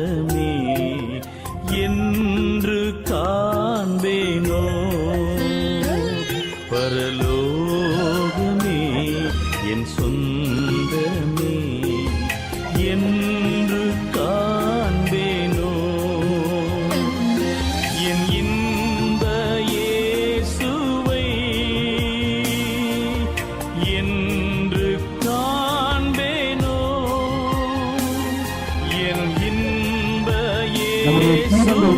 சொந்தமே என்று காண்பேனோ, பரலோகமே என் சொந்தமே என்று காண்பேனோ, என் இன்ப இயேசுவை என்று காண்பேனோ, என் இன்ப இயேசுவை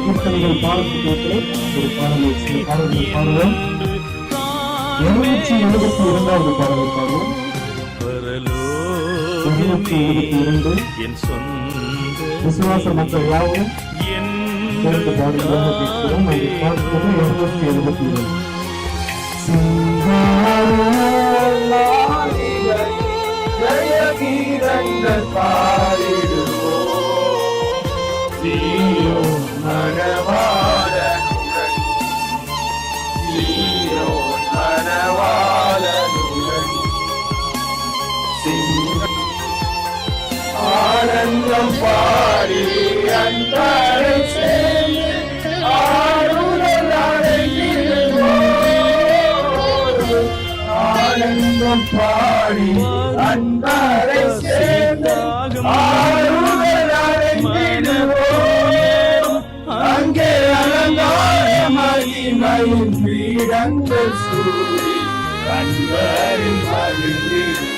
என் சொந்த விசுவாச மக்கள் யாவும் சேர்ந்து பாடுகிறோம். ஜெயகீதங்கள் பாடிடுவோம், சீயோன் மணவாளனுடன், சீயோன் மணவாளனுடன் ஆனந்தம் பாடி அன்பரை சேர்ந்து ஆடுதல் அடைகிறோம். ஆனந்தம் பாடி அன்பரை சேர்ந்து ஆடுதல் அடைகிறோம். அங்கே அலங்கார மகிமையின் பீடங்கள் சூடி அன்பரின் மகிழ்ந்திருக்கும்.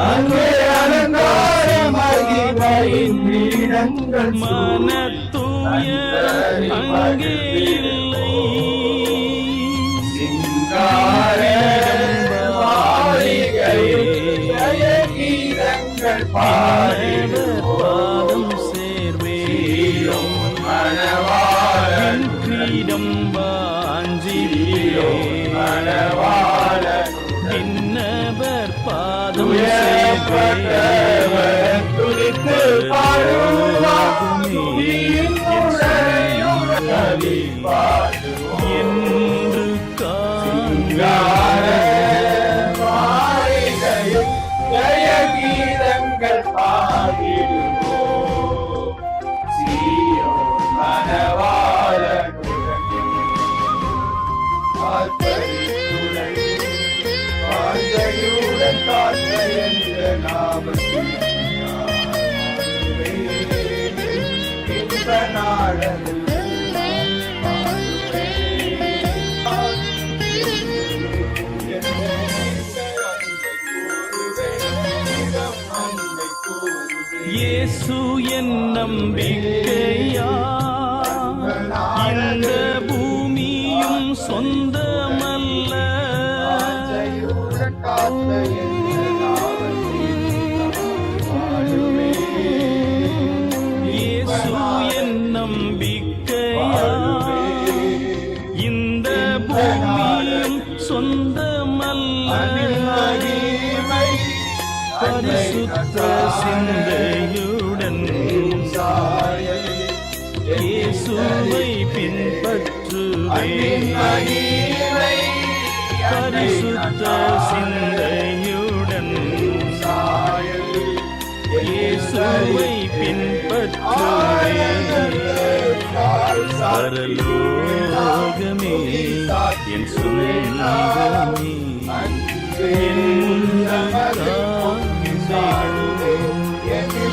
அங்கே அலங்கார மகிமையின் பீடங்கள் மனத்தூய அங்கே இல்லை, சிங்கார மாளிகையில் ஜெயகீதங்கள் பாடிடுவோம். சேர்வேன் மணவாளன் கிரீடம் வாஞ்சிலே, மணவாளன் இன்னவர் பாதம் உயர்த்தவர் துதித்து பாடுவார், துதியின் உரையுடன் பாடுவோம். என்று சிங்கார மாளிகையில் ஜெயகீதங்கள் பாடிடுவோம், சீயோன் மணவாளனுடன் ஆர்ப்பரித்துணை வாஞ்சையுடன் காத்த என்ற நாமத்தில் இன்ப நாடலில் இயேசு என் நம்பிக்கையா, இந்த பூமியும் சொந்தமல்ல, இயேசு என் நம்பிக்கையா, இந்த பூமியும் சொந்தமல்ல, பரிசுத்த சிந்தையுடன் இயேசுவை பின்பற்றுவேன், பரிசுத்த சிந்தையுடன் இயேசுவை பின்பற்றுவேன், பரலோகமே என் சொந்தமே என்று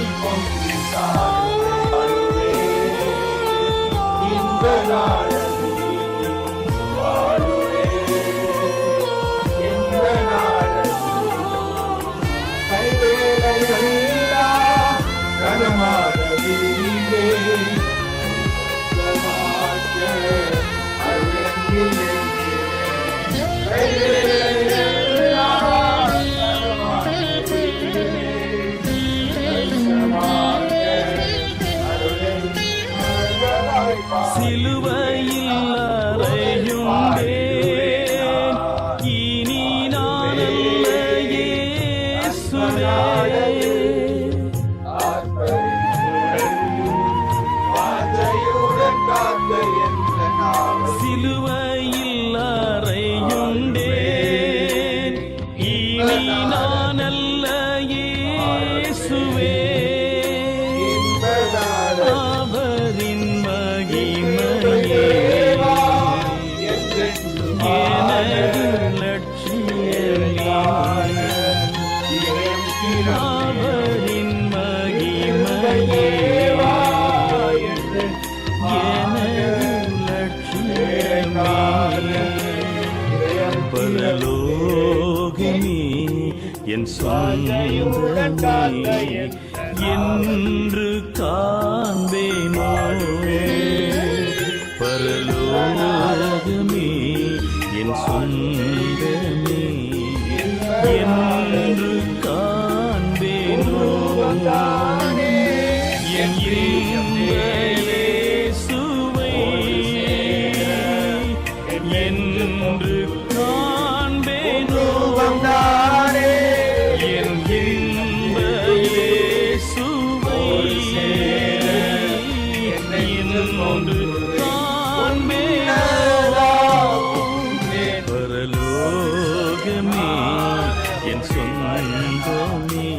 சிலுவையில் அறையுண்டேன், இனி நான் அல்ல இயேசுவே, சிலுவையில் அறையுண்டேன், இனி நான் அல்ல இயேசுவே, சொந்தமே என்று காண்பேனோ பரலோகமே என் சொந்தமே என்று காண்பேனோ என் இயேசுவை என்று காண்பேனோ என் இன்ப இயேசுவை என்று காண்பேனோ பரலோகமே என் சொந்தமே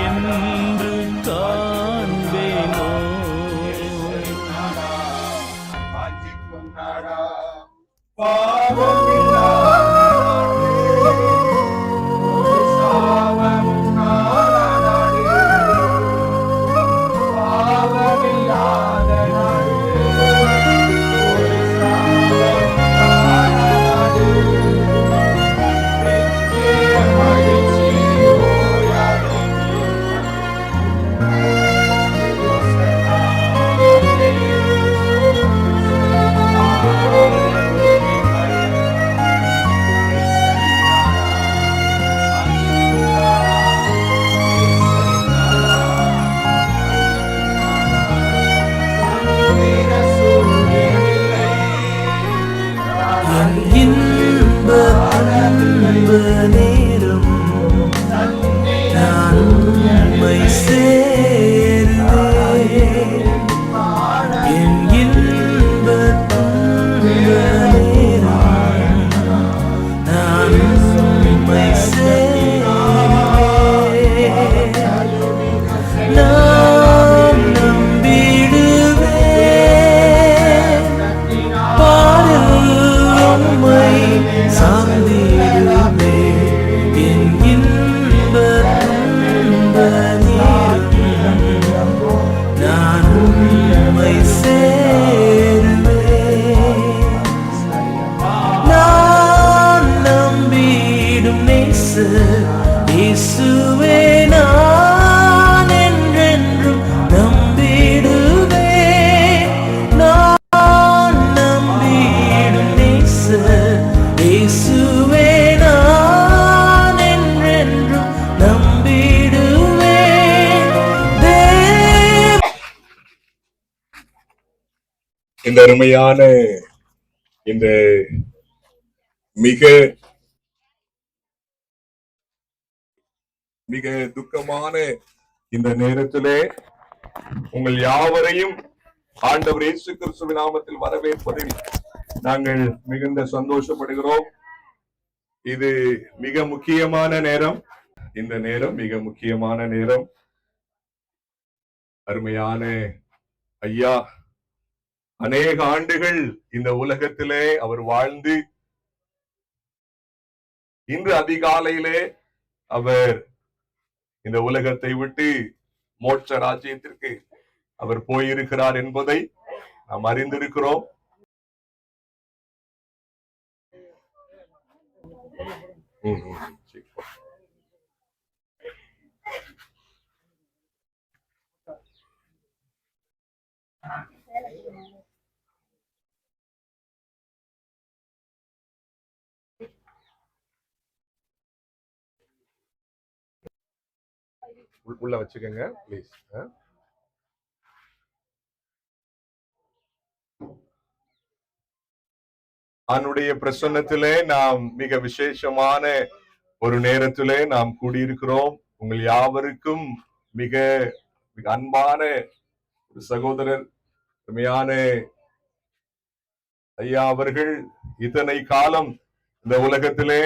என்று காண்பேனோ இன்ப அன்பு நேரம் நான் உம்மை சேர்ந்தேன் என் இன்ப நேரம் நான் உம்மை சேர்ந்தேன் நான் நம்பிடுவேன் உம்மை சார்ந்திடுமே என் இன்ப நேரம் நான் உம்மை சேருவேன் நான் நம்பிடும் நேசர் இயேசுவே நான் என்றென்றும் நம்பிடுவேன் நான் நம்பிடும் நேசர் இயேசுவே நான் என்றென்றும் நம்பிடுவேன் இந்த அருமையான இந்த மிக மிக துக்கமான இந்த நேரத்திலே உங்கள் யாவரையும் ஆண்டவர் இயேசு கிறிஸ்துவின் நாமத்தில் வரவேற்பதில் நாங்கள் மிகுந்த சந்தோஷப்படுகிறோம். இது மிக முக்கியமான நேரம். இந்த நேரம் மிக முக்கியமான நேரம். அருமையான ஐயா அநேக ஆண்டுகள் இந்த உலகத்திலே அவர் வாழ்ந்து இன்று அதிகாலையிலே அவர் இந்த உலகத்தை விட்டு மோட்ச ராஜ்யத்திற்கு அவர் போயிருக்கிறார் என்பதை நாம் அறிந்திருக்கிறோம். உள்ள வச்சுக்கோங்க ப்ளீஸ். அவனுடைய பிரசன்னத்திலே நாம் மிக விசேஷமான ஒரு நேரத்திலே நாம் கூடியிருக்கிறோம். உங்கள் யாவருக்கும் மிக மிக அன்பான ஒரு சகோதரர் உண்மையான ஐயா அவர்கள் இத்தனை காலம் இந்த உலகத்திலே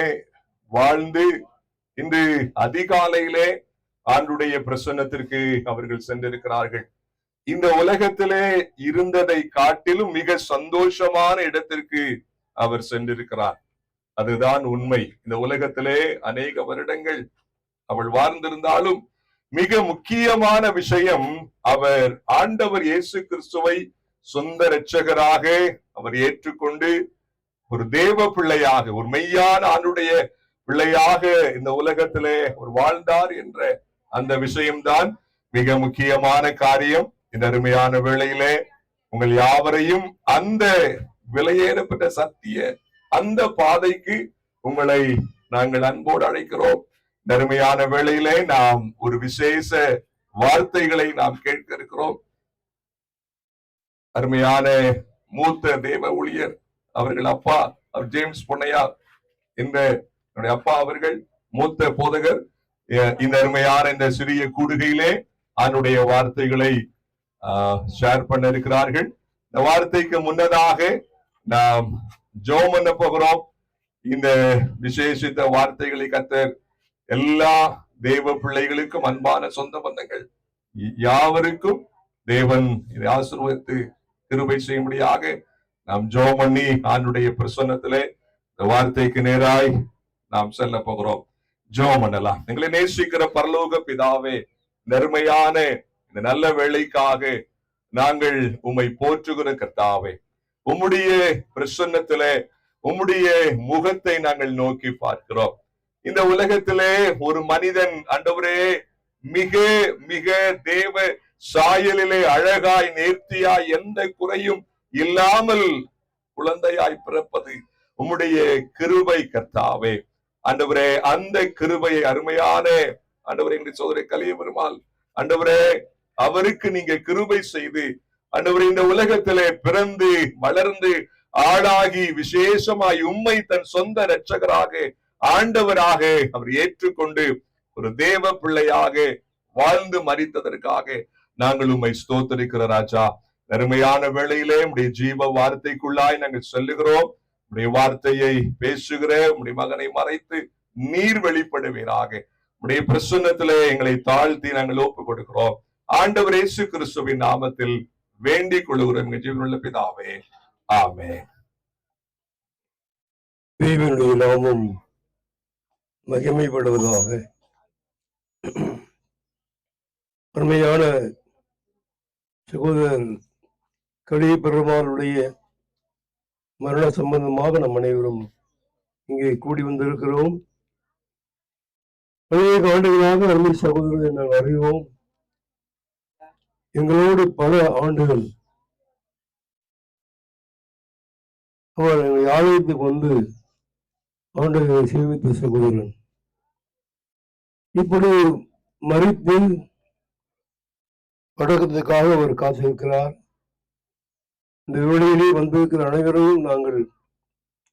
வாழ்ந்து இன்று அதிகாலையிலே ஆண்டுடைய பிரசன்னத்திற்கு அவர்கள் சென்றிருக்கிறார்கள். இந்த உலகத்திலே இருந்ததை காட்டிலும் மிக சந்தோஷமான இடத்திற்கு அவர் சென்றிருக்கிறார். அதுதான் உண்மை. இந்த உலகத்திலே அநேக வருடங்கள் அவள் வாழ்ந்திருந்தாலும் மிக முக்கியமான விஷயம், அவர் ஆண்டவர் இயேசு கிறிஸ்துவை சொந்த இரட்சகராக அவர் ஏற்றுக்கொண்டு ஒரு தேவ பிள்ளையாக, ஒரு மெய்யான ஆண்டுடைய பிள்ளையாக இந்த உலகத்திலே ஒரு வாழ்ந்தார் என்ற அந்த விஷயம்தான் மிக முக்கியமான காரியம். இந்த அருமையான வேளையிலே உங்கள் யாவரையும் அந்த விலையேறப்பட்ட சத்திய அந்த பாதைக்கு உங்களை நாங்கள் அன்போடு அழைக்கிறோம். இந்த அருமையான வேளையிலே நாம் ஒரு விசேஷ வார்த்தைகளை நாம் கேட்க இருக்கிறோம். அருமையான மூத்த தேவ ஊழியர் அவர்கள் அப்பா அவர் ஜேம்ஸ் பொன்னையா என்ற அப்பா அவர்கள் மூத்த போதகர் இந்த அருமையான இந்த சிறிய கூடுகையிலே அதனுடைய வார்த்தைகளை ஷேர் பண்ண இருக்கிறார்கள். இந்த வார்த்தைக்கு முன்னதாக நாம் ஜெபம் பண்ண போகிறோம். இந்த விசேஷித்த வார்த்தைகளை கர்த்தர் எல்லா தேவ பிள்ளைகளுக்கும் அன்பான சொந்த பந்தங்கள் யாவருக்கும் தேவன் இதை ஆசீர்வதித்து கிருபை செய்யும்படியாக நாம் ஜெபம் பண்ணி ஆண்டுடைய பிரசன்னத்திலே இந்த வார்த்தைக்கு நேராய் நாம் செல்ல போகிறோம். ஜெபம் பண்ணலாம். எங்களை நேசிக்கிற பரலோக பிதாவே, நெருமையான இந்த நல்ல வேளைக்காக நாங்கள் உம்மை போற்றுகிற கர்த்தாவே, உம்முடைய பிரசன்னத்திலே உம்முடைய முகத்தை நாங்கள் நோக்கி பார்க்கிறோம். இந்த உலகத்திலே ஒரு மனிதன் ஆண்டவரே மிக மிக தேவ சாயலிலே அழகாய் நேர்த்தியாய் எந்த குறையும் இல்லாமல் குழந்தையாய் பிறப்பது உம்முடைய கிருபை கர்த்தாவே. ஆண்டவரே அந்த கிருபையை அருமையான ஆண்டவரே எங்களுடைய சோதரை கலிய பெருமாள் ஆண்டவரே அவருக்கு நீங்க கிருபை செய்து ஆண்டவரே இந்த உலகத்திலே பிறந்து வளர்ந்து ஆளாகி விசேஷமாய் உம்மை தன் சொந்த இரட்சகராக ஆண்டவராக அவர் ஏற்றுக்கொண்டு ஒரு தேவ பிள்ளையாக வாழ்ந்து மரித்ததற்காக நாங்கள் உம்மை ஸ்தோத்தரிக்கிற ராஜா. அருமையான வேளையிலே உடைய ஜீவ வார்த்தைக்குள்ளாய் நாங்கள் செல்லுகிறோம். உடைய வார்த்தையை பேசுகிற உடைய மகனை மறைத்து நீர் வெளிப்படுவீராக. உடைய பிரசன்னத்திலே எங்களை தாழ்த்தி நாங்கள் ஒப்புக் கொடுக்கிறோம். ஆண்டவர் இயேசு கிறிஸ்துவின் நாமத்தில் வேண்டிக் கொள்ளுகிறோம் எங்கள் ஜீவனுள்ள பிதாவே, ஆமென். தேவனுடைய நாமம் மகிமைப்படுவதாக. அருமையான சகோதரர் கலிய பெருமாளுடைய மரண சம்பந்தமாக நம் அனைவரும் இங்கே கூடி வந்திருக்கிறோம். அநேக ஆண்டுகளாக அருமை சகோதரரை நாங்கள் அறிவோம். எங்களோடு பல ஆண்டுகள் அவர் எங்களை ஆலயத்துக்கு வந்து ஆண்டுகளை சேவித்த சகோதரன் இப்படி மறித்து அடக்கத்துக்காக அவர் காத்திருக்கிறார். இந்த வேளையிலே வந்திருக்கிற அனைவரையும் நாங்கள்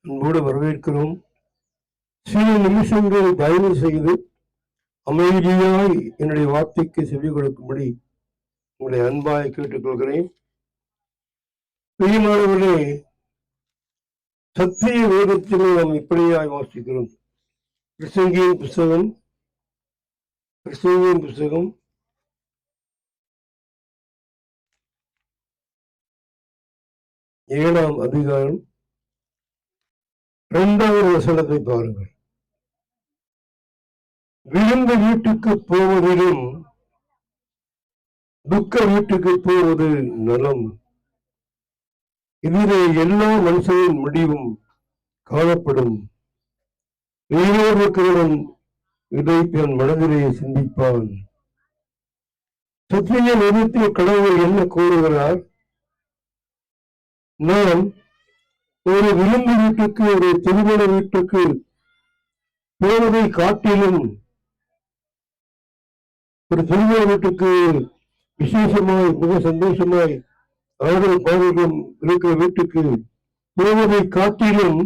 அன்போடு வரவேற்கிறோம். சில நிமிஷங்கள் தயவு செய்து அமைதியாய் என்னுடைய வார்த்தைக்கு செவி கொடுக்கும்படி உங்களை அன்பாய் கேட்டுக்கொள்கிறேன். பிரியமானவர்களே, சத்திய வேதத்திலே நாம் இப்படியாய் வாசிக்கிறோம். பிரசங்கியின் புஸ்தகம் 7ஆம் அதிகாரம் 2வது வசனத்தை பாருங்கள். விழுந்த வீட்டுக்கு போவதிலும் துக்க வீட்டுக்கு போவது நலம். இதிலே எல்லா மனுஷனின் முடிவும் காணப்படும். வேறொருவன் இதை தன் மனதிலே சிந்திப்பான். சத்திய நிறுத்திய கடவுள் என்ன கூறுகிறார்? நாம் ஒரு விரும்பு வீட்டுக்கு ஒரு திருமண வீட்டுக்கு போவதை காட்டிலும் ஒரு திருமண வீட்டுக்கு விசேஷமாய் மிக சந்தோஷமாய் அவர்கள் பாவம் இருக்கிற வீட்டுக்கு போவதை காட்டிலும்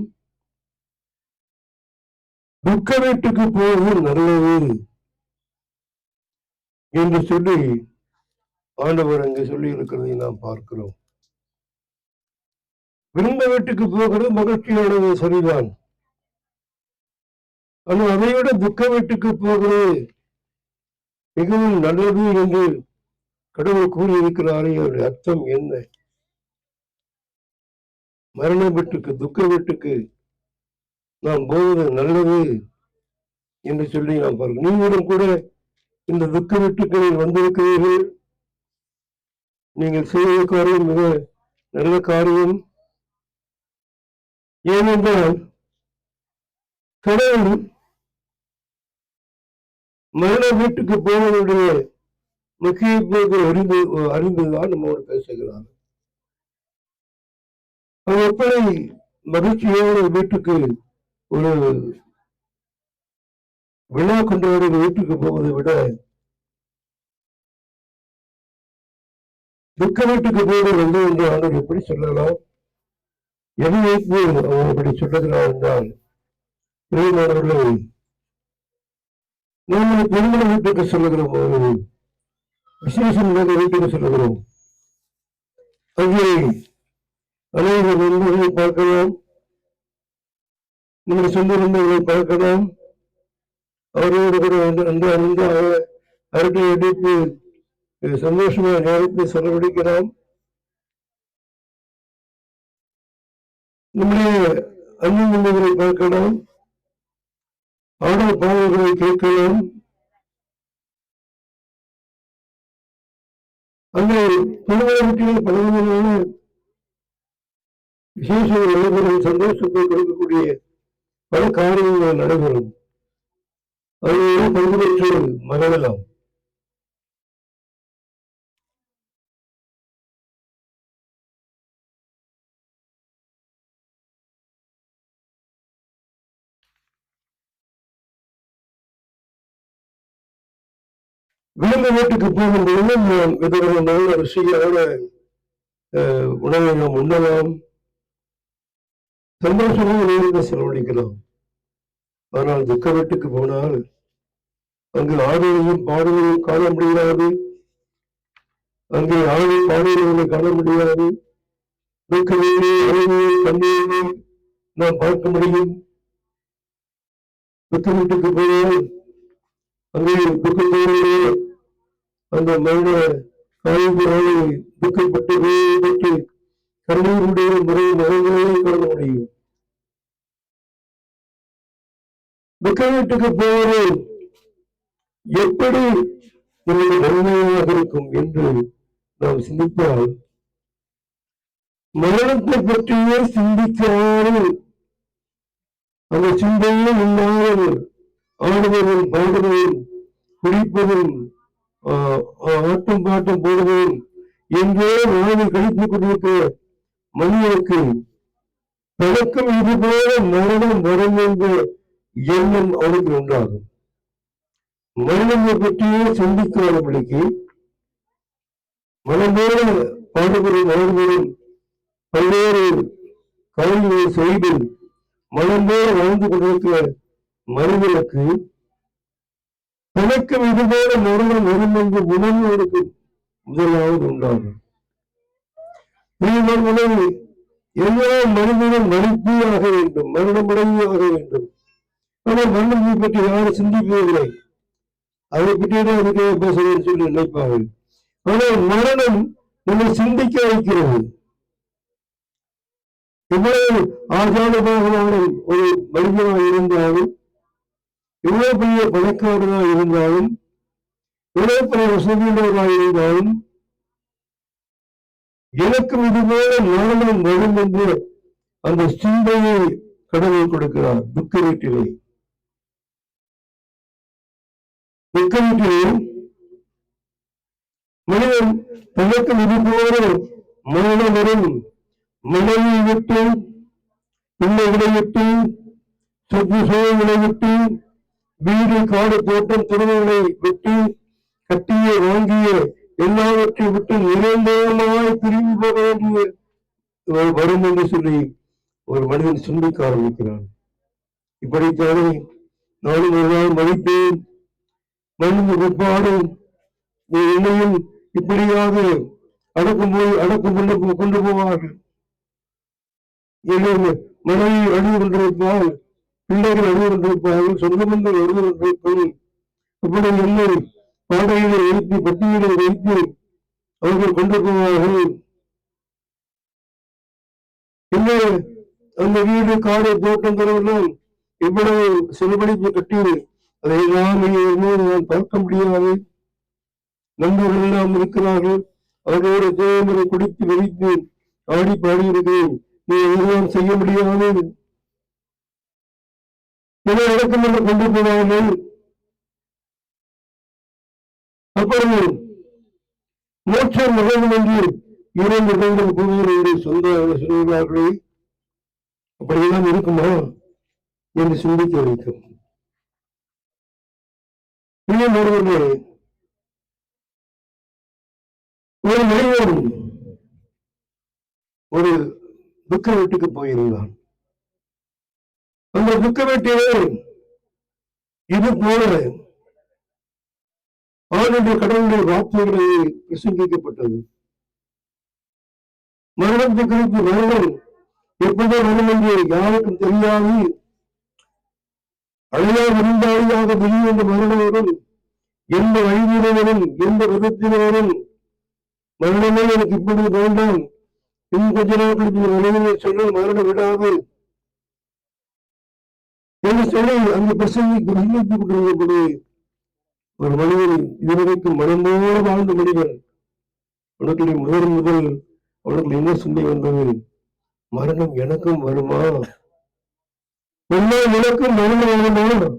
துக்க வீட்டுக்கு போவது நல்லது என்று சொல்லி ஆண்டவர் அங்கே சொல்லி இருக்கிறதை நாம் பார்க்கிறோம். விரும்ப வீட்டுக்கு போகிறது மகிழ்ச்சியானது சரிதான். ஆனால் அதை விட துக்க வீட்டுக்கு போகிறது மிகவும் நல்லது என்று கடவுள் கூறியிருக்கிறாரே. அவருடைய அர்த்தம் என்ன? மரண வீட்டுக்கு துக்க வீட்டுக்கு நாம் போவது நல்லது என்று சொல்லி நாம் பார்க்கிறோம். நீங்களும் கூட இந்த துக்க வீட்டுக்களில் வந்திருக்கிறீர்கள். நீங்கள் செய்த காரியம் மிக நல்ல காரியம். ஏனென்றால் கடவுள் மரண வீட்டுக்கு போவதனுடைய முக்கியத்துவத்தை அறிந்துதான் நம்மோடு பேசுகிறார். அவர் எப்படி மகிழ்ச்சியோட வீட்டுக்கு ஒரு விழா கொண்டாடி வீட்டுக்கு போவதை விட துக்க வீட்டுக்கு போவது வந்து என்று ஆண்டவர் எப்படி சொல்லலாம்? எதை வைத்து அவர் அப்படி சொல்லுகிறார் என்றால், பிரியமானவர்களே, நாம் திருமண வீட்டுக்கு சொல்லுகிறோம், ஒரு விசேஷம் வீட்டுக்கு சொல்லுகிறோம். அங்கே அநேக நண்பர்களை பார்க்கலாம், நம்முடைய சொந்த நண்பர்களை பார்க்கலாம். அவரோடு கூட நன்றாக அரட்டை அடித்து சந்தோஷமாக நேரத்தை செலவழிக்கலாம். நம்முடைய அண்ணன் நண்பர்களை பார்க்கலாம், ஆடல் பாடல்களை கேட்கலாம். அந்த திருமண வீட்டில் பலவிதமான விசேஷங்கள் நடைபெறும், சந்தோஷத்தை கொடுக்கக்கூடிய பல காரியங்கள் நடைபெறும். அதோடு பங்கு பெற்று மகிழலாம். விரும்ப வீட்டுக்கு போகும்போது நாம் விதவிதமான ருசியான உணவை நாம் உண்ணலாம், சந்தோஷமாக நேரத்தை செலவழிக்கலாம். ஆனால் துக்க வீட்டுக்கு போனால் அங்கு ஆடலையும் பாடலையும் காண முடியாது, அங்கே ஆடை பாடல்களை காண முடியாது. துக்க வீடு கண்ணீரை நாம் பார்க்க முடியும். துக்க வீட்டுக்கு போனால் அங்கே துக்கத்தோடு அந்த மனித காய்களை துக்கப்பட்டு வேறுபட்டு கண்ணீருடைய முறைகளை காண முடியும். துக்க வீட்டுக்கு போவது எப்படி நம்முடைய நன்மையாக இருக்கும் என்று நாம் சிந்தித்தால், மரணத்தை பற்றியே சிந்திக்காமல் அந்த சிந்தையே இல்லாமல் ஆடுவதும் பாடுவதும் குடிப்பதும் ஆட்டம் பாட்டம் போடுவதும் எங்கோ வாழ்வை கழித்துக் கொண்டிருக்கிற மனிதனுக்கு தனக்கும் இது போல மரணம் வரும் என்ற எண்ணம் அவனுக்கு உண்டாகும். மரணத்தை பற்றியே சிந்திக்காதபடிக்கு மனம் போல பாடுபடும் வாழ்வதும் பல்வேறு காரியங்களை செய்து மனம் போல வாழ்ந்து கொண்டிருக்கிற மனிதனுக்கு தனக்கும் இதுபோல மரணம் வரும் என்று உணர்வு அவருக்கு முதலாவது உண்டாகும். எல்லா மனிதனும் மறித்தே ஆக வேண்டும், மரணமடையே ஆக வேண்டும். ஆனால் மரணத்தை பற்றி யாரும் சிந்திப்பதில்லை. அதை பற்றியே அதுக்கு பேசுகிறேன் சொல்லி நினைப்பார்கள். ஆனால் மரணம் நம்மை சிந்திக்க வைக்கிறது. எவ்வளவு ஆசாரமாக ஒரு மனிதனாக இருந்தாலும், எவ்வளவு பெரிய பணக்காரனாக இருந்தாலும், எவ்வளவு பெரிய வசதியுள்ளவராக இருந்தாலும், எனக்கும் இதுபோல மரணம் வரும் என்று அந்த சிந்தையை கடவுள் கொடுக்கிறார். துக்க வீட்டிலே மனிதன் தனக்கும் இதுபோல மரணம் வரும், மனைவியை விட்டு, பிள்ளைகளை விட்டு, சொத்து சுகங்களை விட்டு, வீடு காடு தோட்டம் துறவுகளை விட்டு, கட்டிய வாங்கிய எல்லாவற்றை விட்டு நிரந்தரமாய் பிரிந்து போக வேண்டிய வரும் என்று சொல்லி ஒரு மனிதன் சிந்திக்க ஆரம்பிக்கிறான். இப்படித்தானே நானும் ஒரு நாள் மதிப்பேன், மனித பிற்பாடு என்னையும் இப்படியாக அடக்கம் கொண்டு போவார்கள். மனைவி அழுது கொண்டிருப்பால், பிள்ளைகள் அழுது கொண்டிருப்பார்கள், சொந்த பந்தங்கள் அழுது கொண்டிருப்பார்கள். இப்படி என்னை பாடையிலே வைத்து பட்டியலை வைத்து அவர்கள் கொண்டு போவார்கள். என்ன அந்த வீடு காடு தோட்டம் தரவெல்லாம் இவ்வளவு செலவழிப்பு கட்டி அதையெல்லாம் நான் பார்க்க முடியாது. நண்பர்கள் எல்லாம் இருக்கிறார்கள், அவர்களோட தேவரை குடித்து வைத்து ஆடி பாடியிருக்கிறேன், நீ எல்லாம் செய்ய முடியாது. என அடக்கம் என்று கொண்டு போவார்கள். அப்பொழுது மோட்சம் நுழையும் என்று 2 இடங்கள் கூறுவது என்று சொல்கிறார்களே, அப்படியெல்லாம் இருக்குமா என்று சிந்திக்க வைக்கும். இன்னும் ஒரு மனிதன் ஒரு துக்க வீட்டுக்கு போயிருந்தான். அந்த துக்க வீட்டிலே இது போல ஆளுடைய கடவுளுடைய வார்த்தைகளை பிரசங்கிக்கப்பட்டது. மரணத்தை குறித்து மரணம் எப்போதோ வரும் என்று யாருக்கும் தெரியாது. அழையா விருந்தாளியாக வெளிவந்த மரணம் வரும். எந்த வழிமுறைகளும் எந்த விதத்தினரும் மரணமே எனக்கு இப்பொழுது வேண்டாம், இன்னும் கொஞ்ச நாட்களுக்கு நிலைமையை சொன்ன மரணம் விடாது என்று சொல்லி அங்கு பிரசங்கித்துக் கொண்டிருந்தபோது ஒரு மனிதன் இதுவரைக்கும் மனமோடு வாழ்ந்த மனிதன் உனக்கு முதல் அவனுக்கு என்ன சிந்தை வந்தது? மரணம் எனக்கும் வருமா? எனக்கும் மரணம் வருமா?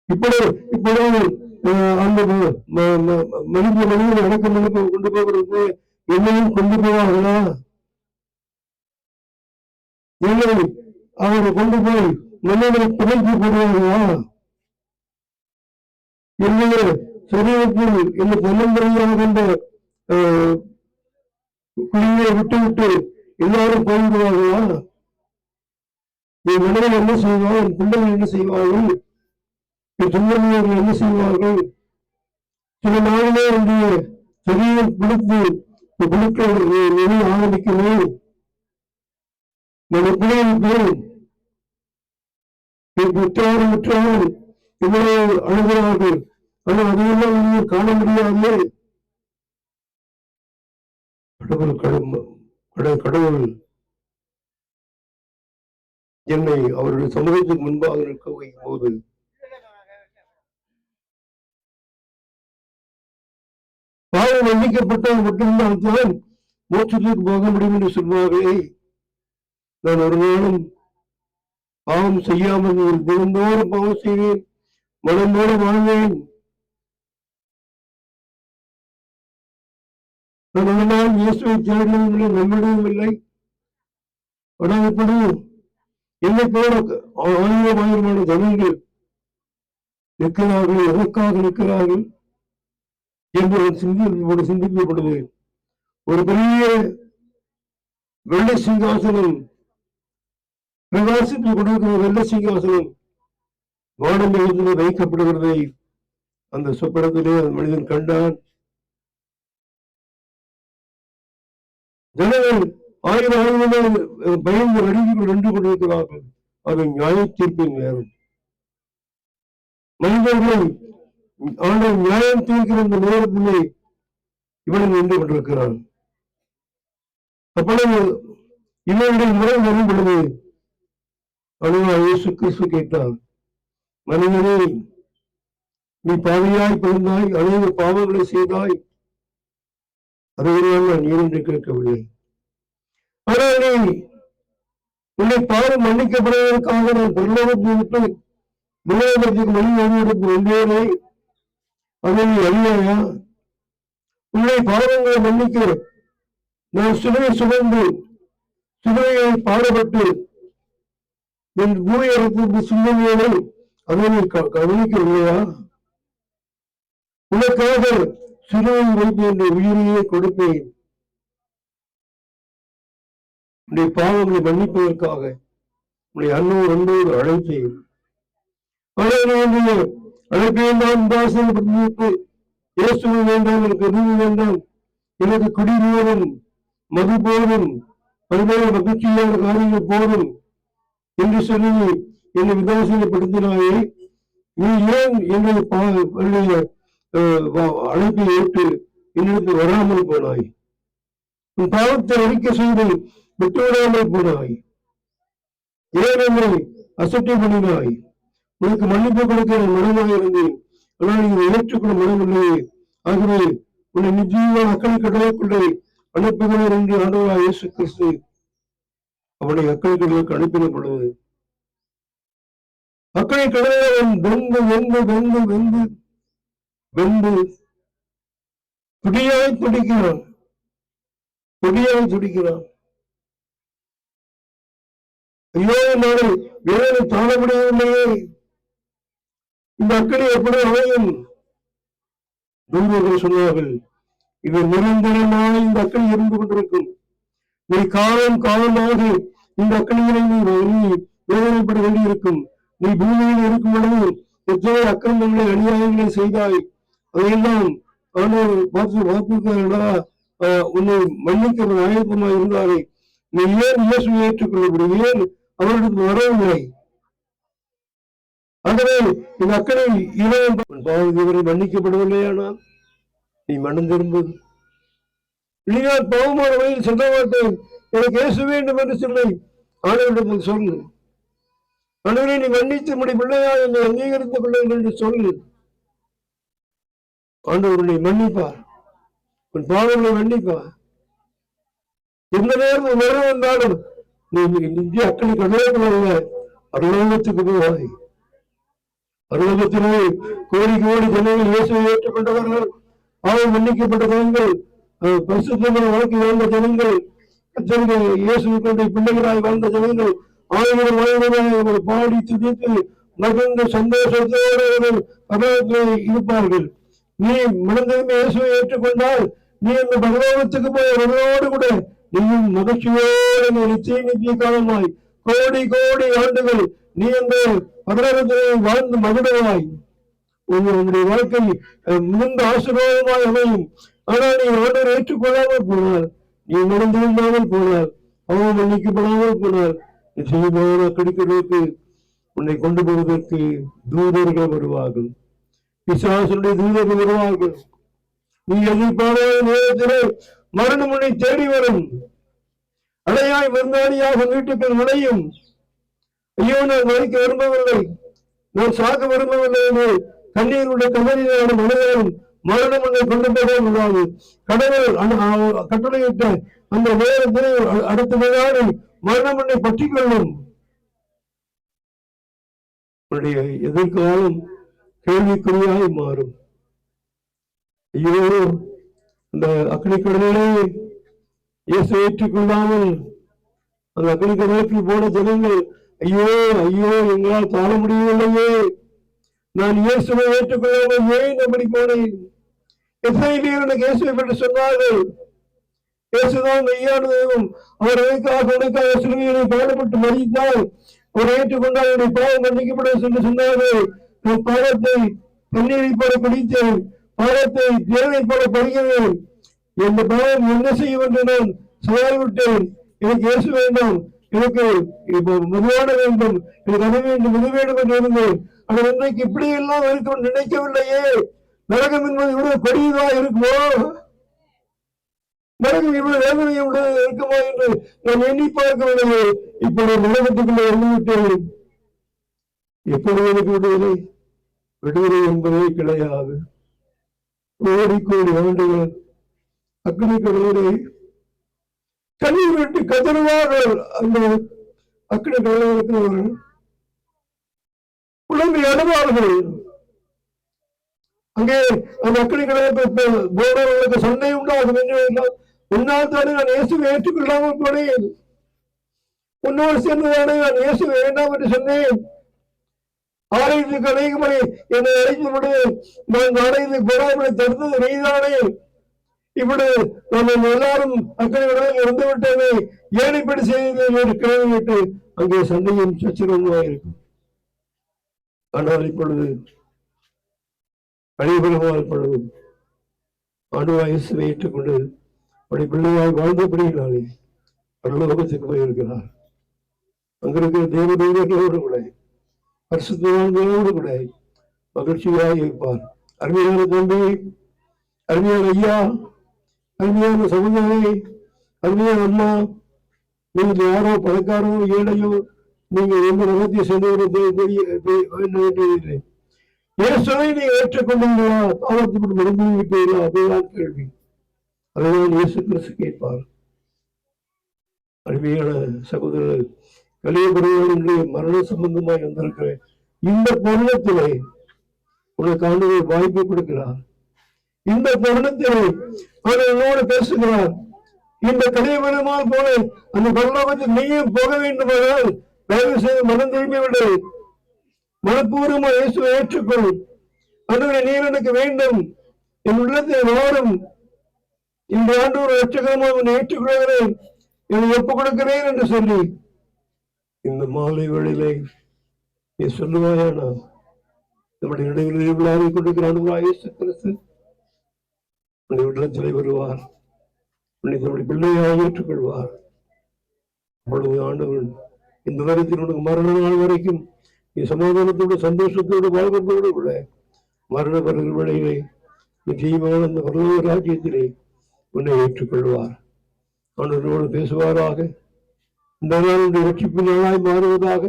இப்பொழுது அந்த மனிதன் அடக்கம் கொண்டு போகிறது என்னையும் கொண்டு போவார்களா? என்னை அவரை கொண்டு போய் மனிதனை பிணைத்து போடுவார்களா? என்னுடைய சரீரத்தில் என்ன தன்னந்தனியாக குழியை விட்டுவிட்டு எல்லாரும் போய்விடுவார்களா? என் மனிதன் என்ன செய்வார்? என் பிள்ளைகள் என்ன செய்வார்கள்? என் துன்பர்கள் என்ன செய்வார்கள்? சில நாளிலே என்னுடைய சரீரம் கொடுக்க நிலை ஆரம்பிக்கிறேன். நம்ம பிள்ளைகளுக்கு என் பெற்றாரும் இவ்வளவு அழுகிறார்கள். ஆனால் அதையெல்லாம் நீங்கள் காண முடியாது. கடவுள் என்னை அவருடைய சமூகத்துக்கு முன்பாக நிற்க வைக்கும் போது பாவம் மன்னிக்கப்பட்டால் மட்டும்தான் தான் மோட்சத்திற்கு போக முடியும் என்று சொல்வார்களே. நான் ஒரு நாளும் பாவம் செய்யாமல் தினந்தோறும் பாவம் செய்வேன், மனமோடு வாழ்வேன். நான் இயேசுவை தேடினதில்லை, நம்மிடமும் இல்லை. ஆனால் இப்படி என்னை போல 1000 ஜனங்கள் நிற்கிறார்கள். எதற்காக நிற்கிறார்கள் என்று சிந்திக்கப்படுது. ஒரு பெரிய வெள்ளை சிங்காசனம், பிரகாசித்து கொடுக்கிற வெள்ளை சிங்காசனம் வானமேகத்திலே வைக்கப்படுகிறதை அந்த சொப்பனத்திலே அந்த மனிதன் கண்டான். ஜனங்கள் 1000 பயந்து நடுங்கிகள் நின்று கொண்டிருக்கிறார்கள். அது நியாய தீர்ப்பின் நேரம். மனிதர்கள் ஆனால் நியாயம் தீர்க்கிற இந்த நேரத்திலே இவன் நின்று கொண்டிருக்கிறான். அப்பொழுது இவனுடைய முறை வரும் பொழுது இயேசு கிறிஸ்து கேட்டார், மனிதனே, நீ பாவியாய் பிறந்தாய், அநேக பாவங்களை செய்தாய், அதையெல்லாம் நான் ஏன் என்று கேட்கவில்லை. ஆனால் நீ உன்னை பாவம் மன்னிக்கப்படுவதற்காக நான் பரலோகத்தை விட்டு விளையாடத்துக்கு வழி வழியெடுப்பு வந்தேனே, அதை நீ அறியாயா? உன்னை பாவங்களை மன்னிக்க நான் சிலுவை சுமந்து சிலுவையை பாடுபட்டு என் பூமியரத்திற்கு சிந்தனையோடு அதை நீ கவனிக்கவில்லையா? உனக்காக சிலுவை வைத்து என்ற உயிரையே கொடுப்பேன். உன்னுடைய பாவங்களை மன்னிப்பதற்காக உன்னை அன்போடு அழைத்தேன். அழைப்பேன் நான் உபாசனப்படுத்தி இயேசுவை வேண்டாம், எனக்கு எதுவும் வேண்டாம், எனக்கு குடிநீரும் மது போதும், பல்வேறு மகிழ்ச்சியான காரியங்கள் போதும் என்று சொல்லி என்னை விதாசனப்படுத்தினாயே, நீ ஏன் என்னை அழைப்பை ஏற்று என்னிடத்தில் வராமல் போனாய்? உன் பாவத்தை அறிக்கை செய்து விட்டுவிடாமல் போனாய். ஏன் என்னை அசட்டை பண்ணினாய்? உனக்கு மன்னிப்பு கொடுக்க மனமாக இருந்தேன், ஆனால் நீங்க ஏற்றுக்கொள்ள மனமில்லையே. ஆகவே உன்னை நிச்சயமாக அக்கறை கடவுளுக்குள்ளே அனுப்புகிறேன் என்று ஆண்டவராக இயேசு கிறிஸ்து அவனை அக்கறை கடவுளுக்கு அனுப்பினப்படுவது. அக்கறை கடவுள் வெந்து வெந்து வெந்து வெந்து வெந்து துடியாய் துடிக்கிறான், துடியாய் துடிக்கிறான். ஐயோ நாளை வேலை தாழ முடியவில்லையே, இந்த அக்கறை எப்படி அமையும்? தூதர்கள் சொன்னார்கள், இது நிரந்தரமாக இந்த அக்கறை இருந்து கொண்டிருக்கும். நீ காலம் காலமாக இந்த அக்கறைகளை நீ வேதனைப்பட வேண்டியிருக்கும். நீ பூமியில் இருக்கும் பொழுது எத்தனை அக்கிரமங்களை அநியாயங்களை செய்தாய், அதையெல்லாம் உன்னை மன்னிக்க ஆயத்தமாக இருந்தாரே, நீ ஏன் இயேசுவை ஏற்றுக்கொள்ளப்படும், ஏன் அவர்களுக்கு வரவில்லை? ஆகவே இந்த அக்கறை இவரை மன்னிக்கப்படவில்லையானால் நீ மனம் திரும்புவது. நான் பாவமான வழியில் செல்ல மாட்டேன், எனக்கு இயேசு வேண்டும் என்று சொல்லி ஆண்டவரிடத்தில் சொல்லு. ஆண்டவரை நீ மன்னித்து முடி பிள்ளையா என்னை அங்கீகரித்துக் கொள்ளுங்கள் என்று சொல்லு. ஆண்டவரை மன்னிப்பார், உன் பாவங்களை மன்னிப்பார். எந்த நேரம் வர வந்தாலும் நீ நித்திய அக்கறை கடவுள் அருளோகத்துக்கு போவாய். அருளோகத்திலே கோடி கோடி ஜனங்கள் இயேசுவை ஏற்றுக்கொண்டவர்கள், பாவம் மன்னிக்கப்பட்ட ஜனங்கள், பரிசுத்தமான வாழ்க்கை வாழ்ந்த ஜனங்கள், இயேசுவை கொண்ட பிள்ளைகளாய் வாழ்ந்த ஜனங்கள் 1000 வயதுகளை பாடி துதித்து மகிழ்ந்த சந்தோஷத்தோடு இருப்பார்கள். நீ மனதிலுமே இயேசுவை ஏற்றுக்கொண்டால் நீ அந்த பகவானத்துக்கு போய் அவர்களோடு கூட நீயும் மகிழ்ச்சியோடு நித்திய காலமாய் கோடி கோடி ஆண்டுகள் நீ அந்த பகவானத்திலே வாழ்ந்து மகிழ்வாய். உன்னுடைய வாழ்க்கை மிகுந்த ஆசீர்வாதமாய் அமையும். ஆனால் நீ ஆண்டவரை ஏற்றுக்கொள்ளாமல் போனால், நீ நடந்திருந்தாமல் போனால், அவன் மன்னிக்கப்படாமல் போனால், நிச்சயமான கடிக்கிறதுக்கு உன்னை கொண்டு போவதற்கு தூதர்கள் வருவார்கள், பிசாசுடைய தூதர்கள் வருவார்கள். நீ எதிர்பாராத நேரத்திலே மரணம் உன்னை தேடி வரும். அடையாய் விருந்தாளியாக வீட்டுக்குள் நுழையும். ஐயோ நான் மறிக்க விரும்பவில்லை, நான் சாக விரும்பவில்லை என்று கண்ணீருடைய கதறியான மனிதனும் மரணம் உன்னை கொண்டு போக முடியாது. கடவுள் கட்டளையிட்ட அந்த நேரத்திலே அடுத்த விழாவில் மரணம் உன்னை பற்றி கொள்ளும். உன்னுடைய எதிர்காலம் கேள்விக்குறியாய் மாறும். ஐயோ அந்த அக்னி கடலிலே இயேசு ஏற்றுக்கொள்ளாமல் அந்த அக்னி கடலுக்கு போன ஜனங்கள், ஐயோ ஐயோ எங்களால் தாழ முடியவில்லையே, நான் இயேசுவை ஏற்றுக்கொள்ளாமல் ஏன் அப்படி போனேன்? எத்தனை பேர் எனக்கு இயேசுவை பற்றி சொன்னார்கள். இயேசுதான் மெய்யான தெய்வம், அவர் உனக்காக சிலுவையிலே பாடுபட்டு மறித்தால் அவர் ஏற்றுக்கொண்டால் என்னுடைய பாவம் மன்னிக்கப்படும் என்று சொன்னார்கள். நான் பாவத்தை தண்ணீரை போல பிடித்தேன், பாவத்தை தேவை போல படுகிறேன். எந்த பாவம் என்ன செய்யும் என்று நான் சவால் விட்டேன். எனக்கு இயேசு வேண்டாம், எனக்கு மதுவான வேண்டும், எனக்கு அது வேண்டும் இது வேண்டும் என்று இருந்தேன். ஆனால் இன்றைக்கு இப்படி எல்லாம் இருக்கும் நினைக்கவில்லையே. நரகம் என்பது இவ்வளவு கொடியதா இருக்குமோ, நரகம் இவ்வளவு வேதனையை இருக்குமா என்று நான் எண்ணி பார்க்கவில்லையே. இப்படி நரகத்துக்குள்ளே இறந்துவிட்டேன். எப்பொழுது எனக்கு விடுதலை? விடுதலை என்பதே கிடையாது. கோடி கோடி ஆண்டுகள் அக்னி கடலிலே கண்ணீர் விட்டு கதறுவார்கள். அந்த அக்னி கடலுக்கு குழந்தை அழுவார்கள். அங்கே அந்த அக்னி கடலுக்கு போனவர்களுக்கு சண்டை உண்டாகும் என்று உன்னால் தானே நான் இயேசுவை ஏற்றுக்கொள்ளாமல் போனேன், உன்னோடு சேர்ந்துதானே நான் இயேசுவை வேண்டாம் என்று சொன்னேன். ஆலயத்துக்கு அநேக முறை என்னை அழைத்து நான் ஆலயத்துக்கு போடாமலை தடுத்தது நீதானே. இப்படி நம்ம எல்லாரும் அக்கறை கடலில் இருந்து விட்டோமே, ஏன் இப்படி செய்தது கேள்வி விட்டு அங்கே சண்டையும் சச்சரவுமாக இருக்கும். ஆனால் இப்பொழுது அழிபலமாக இப்பொழுது ஆண்டவராய் இயேசுவை ஏற்றுக்கொண்டு அப்படி பிள்ளையாய் வாழ்ந்தபடியினாலே பரலோகத்துக்கு போயிருக்கிறார். அங்கிருக்கிற தேவதூதர்களோடு கூட பரிசுத்தவான்களோடு கூட மகிழ்ச்சியாக இருப்பார். அருமையான தம்பி, அருமையான ஐயா, அருமையான சமுதாய, அருமையான அம்மா, நீங்கள் யாரோ பணக்காரோ ஏழையோ, நீங்கள் எந்த மதத்தை சேர்ந்தவரை வேண்டியதில்லை. இயேசுவை நீங்கள் ஏற்றுக்கொண்டீங்களா, பாவத்துக்கு மறந்து விட்டீர்களா? அதுதான் கேள்வி. அதைதான் இயேசு கிறிஸ்து கேட்பார். அருமையான சகோதரர்கள், கலியுகத்திலே மரண சம்பந்தமாய் வந்திருக்கிற இந்த தருணத்திலே உனக்கு ஆண்டவர் வாய்ப்பு கொடுக்கிறார். இந்த தருணத்தில் அவர் என்னோடு பேசுகிறார். இந்த கலியுகமால் போல அந்த பரலோகத்தில் நீயும் போக வேண்டுமானால் தயவு செய்து மனம் திரும்பிவிடு. மனப்பூர்வமாக இயேசுவை ஏற்றுக்கொள். ஆண்டவரே, நீர் எனக்கு வேண்டும், என் உள்ளத்தில் வாழும். இந்த ஆண்டு ஒரு ரட்சகமாக உன்னை ஏற்றுக்கொள்கிறேன், என்னை ஒப்புக் கொடுக்கிறேன் என்று சொல்லி இந்த மாலை வேளையிலே நீ சொல்லுவாயானா நம்முடைய இடைவெளியில் விழாவை கொண்டிருக்கிற இயேசு கிறிஸ்து உன்னை உள்ளத்திலே வருவார், உன்னை தன்னுடைய பிள்ளையாக ஏற்றுக்கொள்வார். அவ்வளவு ஆண்டவன் இந்த உலகத்தில் உனக்கு மரண நாள் வரைக்கும் நீ சமாதானத்தோடு சந்தோஷத்தோடு வாழ்வதோடு கூட மரண வேளையிலே நிச்சயமான அந்த பரலோக ராஜ்யத்திலே உன்னை ஏற்றுக்கொள்வார். ஆண்டவரோடு பேசுவாராக. இந்த நாள் ரட்சிப்பு நாளாய் மாறுவதாக.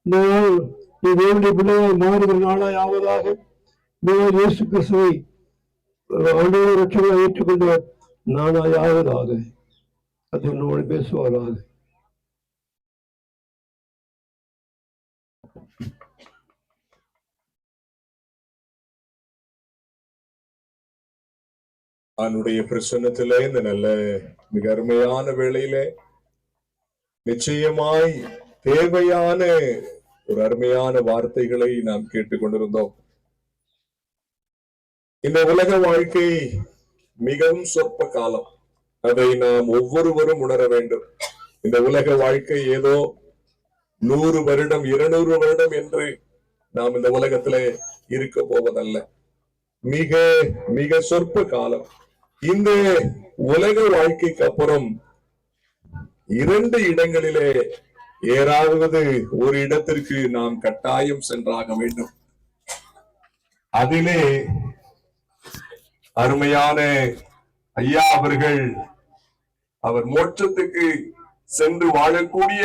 இந்த நாள் நீ தேவனுடைய பிள்ளையாய் மாறுகிற நாளாய் ஆவதாக. இந்த நாள் இயேசு கிறிஸ்துவை ஆண்டவர் ரட்சகராய் ஏற்றுக்கொண்ட நாளாய் ஆவதாக. அது என்னோடு பேசுவாராக. அவனுடைய பிரசன்னத்திலே இந்த நல்ல மிக அருமையான வேளையிலே நிச்சயமாய் தேவையான ஒரு அருமையான வார்த்தைகளை நாம் கேட்டுக்கொண்டிருந்தோம். இந்த உலக வாழ்க்கை மிகவும் சொற்ப காலம், அதை நாம் ஒவ்வொருவரும் உணர வேண்டும். இந்த உலக வாழ்க்கை ஏதோ 100 வருடம் 200 வருடம் என்று நாம் இந்த உலகத்திலே இருக்க போவதல்ல. மிக மிக சொற்ப காலம். இந்த உலக வாழ்க்கைக்கு அப்புறம் 2 இடங்களிலே ஏறாவது ஒரு இடத்திற்கு நாம் கட்டாயம் சென்றாக வேண்டும். அதிலே அருமையான ஐயா அவர்கள் அவர் மோட்சத்துக்கு சென்று வாழக்கூடிய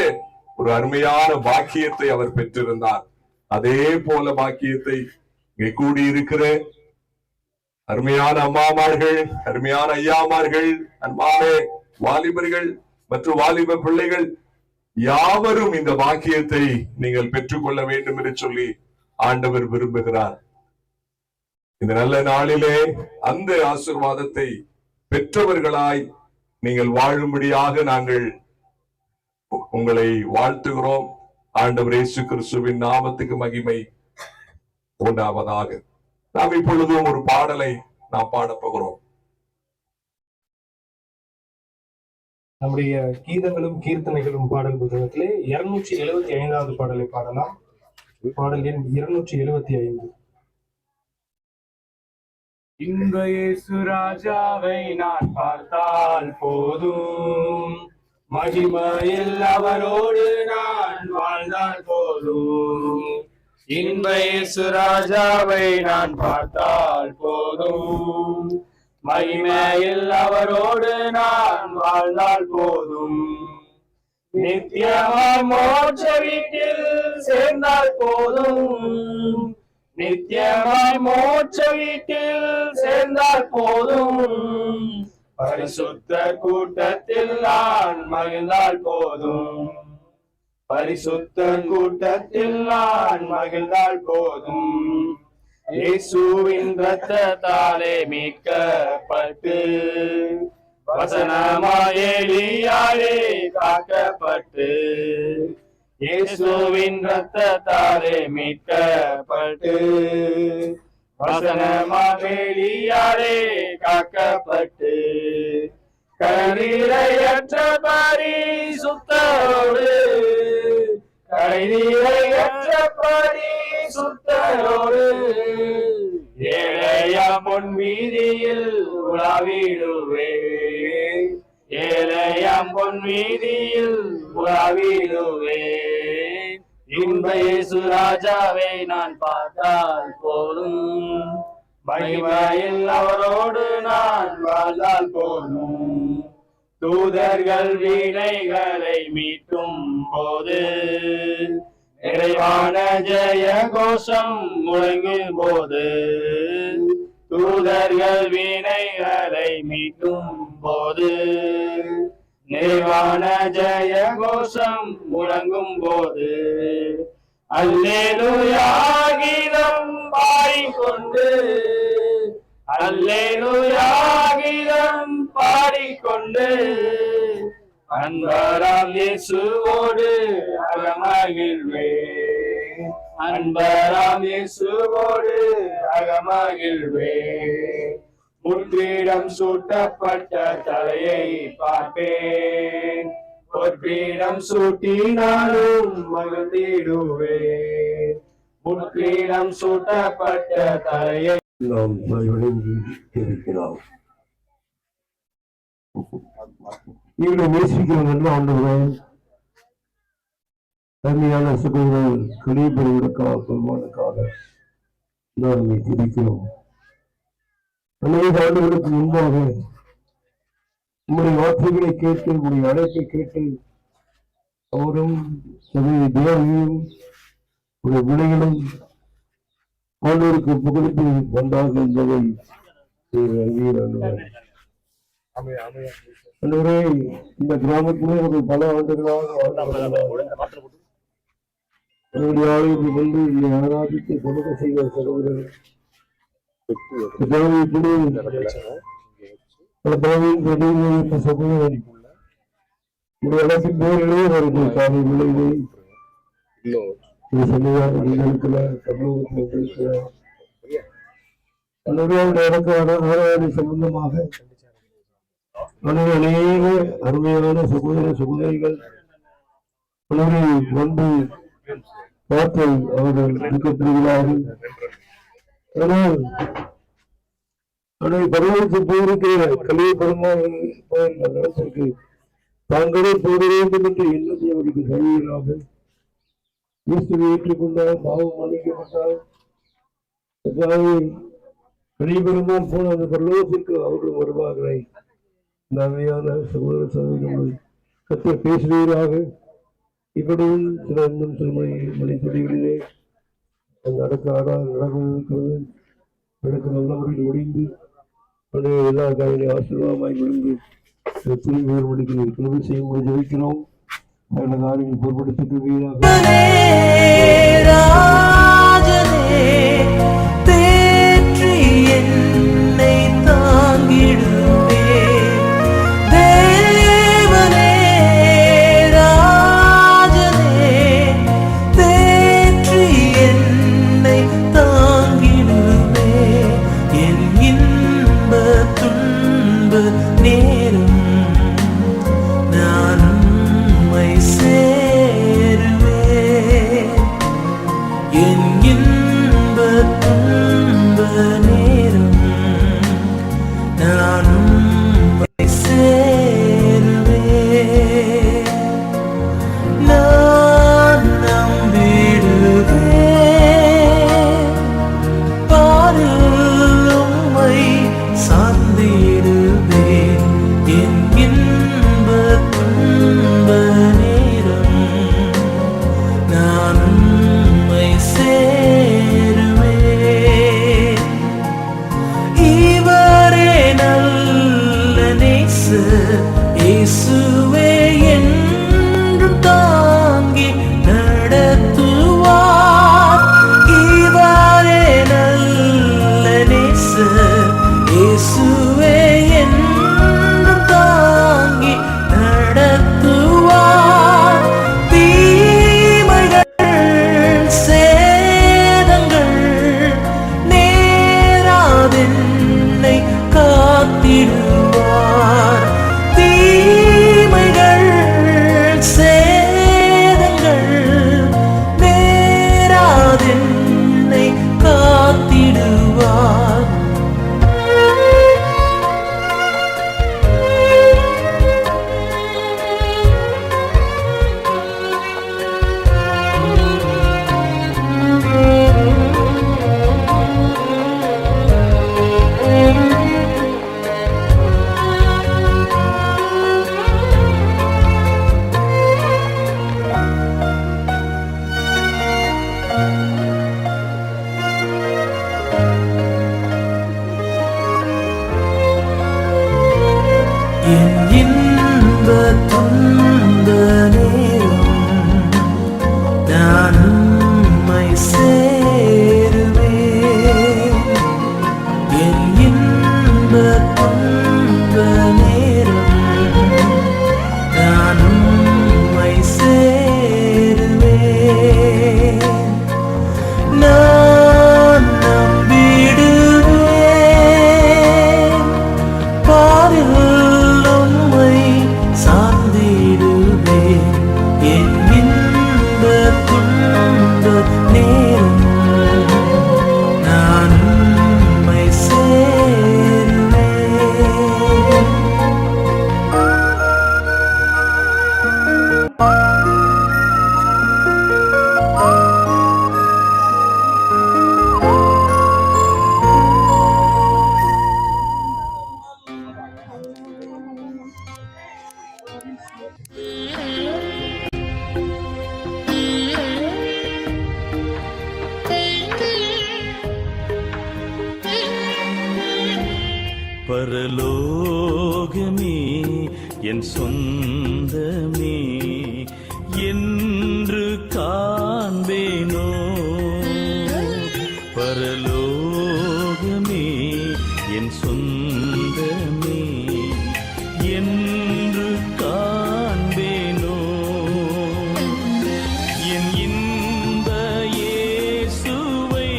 ஒரு அருமையான பாக்கியத்தை அவர் பெற்றிருந்தார். அதே போல பாக்கியத்தை இங்கே கூடியிருக்கிற அருமையான அம்மாமார்கள், அருமையான ஐயாமார்கள், அன்பான வாலிபர்கள் மற்றும் வாலிப பிள்ளைகள் யாவரும் இந்த பாக்கியத்தை நீங்கள் பெற்றுக்கொள்ள வேண்டும் என்று சொல்லி ஆண்டவர் விரும்புகிறார். இந்த நல்ல நாளிலே அந்த ஆசீர்வாதத்தை பெற்றவர்களாய் நீங்கள் வாழும்படியாக நாங்கள் உங்களை வாழ்த்துகிறோம். ஆண்டவர் இயேசு கிறிஸ்துவின் நாமத்துக்கு மகிமை உண்டாவதாக. நாம் இப்பொழுதும் ஒரு பாடலை நாம் பாடப் போகிறோம். நம்முடைய கீதங்களும் கீர்த்தனைகளும் பாடல் புத்தகத்திலே 275வது பாடலை பாடலாம். பாடல் எண் 275. இன்ப இயேசு ராஜாவை நான் பார்த்தால் போதும், மகிமையில் அவரோடு நான் வாழ்ந்தால் போதும். இன்ப இயேசு ராஜாவை நான் பார்த்தால் போதும், மகிமையில் அவரோடு நான் வாழ்ந்தால் போதும். நித்தியமாய் மோட்ச வீட்டில் சேர்ந்தால் போதும், நித்தியமாய் மோட்ச வீட்டில் சேர்ந்தால் போதும். பரிசுத்த கூட்டத்தில் நான் மகிழ்ந்தால் போதும், பரிசுத்த கூட்டத்தில் நான் மகிழ்ந்தால் போதும். இயேசுவின் இரத்தத்தாலே மீட்கப்பட்டு வசனமாய் எலியாலே காக்கப்பட்டு, இயேசுவின் இரத்தத்தாலே மீட்கப்பட்டு வசனமாய் எலியாலே காக்கப்பட்டு, கண்ணீரையற்ற பரிசுத்தரோடு, கண்ணீரையற்ற பரிசுத்தரோடு ஏழையா பொன் வீதியில் உலாவிடுவேன், ஏழையாம் பொன் வீதியில் உலாவிடுவேன். இன்ப இயேசு ராஜாவை நான் பார்த்தால் போதும், மகிமையில் அவரோடு நான் வாழ்ந்தால் போதும். தூதர்கள் வீணைகளை மீட்டும் போது, நிறைவான ஜெய கோஷம் முழங்கும் போது, தூதர்கள் வீணைகளை மீட்டும் போது, நிறைவான ஜெய கோஷம் முழங்கும் போது, அல்லேலூயா கீதம் பாடிக்கொண்டு அல்லேலூயா கீதம் பாடிக்கொண்டு அன்பராம் இயேசுவோடு அகமகிழ்வே அன்பராம் இயேசுவோடு அகமகிழ்வே முற்றிடம் சூட்டப்பட்ட தலையை பார்ப்பேன் பொற்பீடம் சூட்டினாலும் மகிழ்ந்திடுவேன் முற்றிடம் சூட்டப்பட்ட தலையை நாம் வணங்கி இருக்கிறோம். இவரை நேசிக்கிற நல்ல ஆண்டவரே, தன்மையான சுகங்கள் கழிவுகளுக்காக பெருமானுக்காக நாம் இருக்கிறோம். அநேக ஆண்டுகளுக்கு முன்பாக உங்களுடைய வார்த்தைகளை கேட்டு உங்களுடைய அழைப்பை கேட்டு அவரும் தேவையும் உடைய விலைகளும் ஆண்டோருக்கு புகழ்ந்து வந்தார்கள் என்பதை அன்றுவரே இந்த கிராமத்திலே ஒரு பல ஆண்டுகளாக அவருடைய ஆலயத்தை கொண்டு இதை ஆராதித்து கொடுக்க செய்த சகோதரர் சகோதரன் அழைப்பின் பேரிலே அவர்கள் காலை விளைவு சம்பந்தமாக அநேக அருமையான சகோதர சகோதரிகள் வந்து பார்த்து அவர்கள் இருக்கப்பெறுகிறார்கள். ஆனால் பருவத்துக்கு போயிருக்கிற கல்வி பெருமாளுக்கு தாங்களே போட வேண்டும் என்று எண்ணத்தை அவருக்கு செய்கிறார்கள். இயேசுவை ஏற்றுக்கொண்டால் பாவம் மன்னிக்கப்பட்டால் கழிபெருமான் போன அந்த பரலோகத்திற்கு அவர்கள் வருவார்களே. நன்மையான சகோதர சகோதரர்கள் கற்று பேசுவீராக. இப்படியும் சில இன்னும் சில மணி துளிகளிலே நடக்க நடக்கிறது நடக்க நல்ல முறையில் முடிந்து எல்லா காலையிலும் ஆசீர்வாதமாய் விழுந்து திரும்பி மணிக்கு கிருபை செய்யும்படி ஜெபிக்கிறோம். அந்த காரியம் பொருட்படுத்திக் கொள்வீராக. துன்ப நேரம் நானும் என் சொந்தமே என்று காண்பேனோ, பரலோகமே என் சொந்தமே என்று காண்பேனோ, என் இன்ப இயேசுவை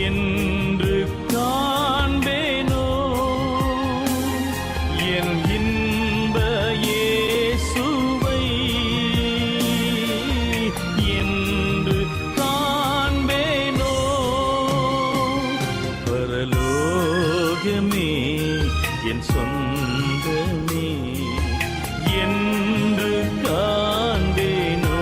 என்று காண்பேனோ, என் இன்ப இயேசுவை என்று காண்பேனோ, பரலோகமே என் சொந்தமே என்று காண்பேனோ.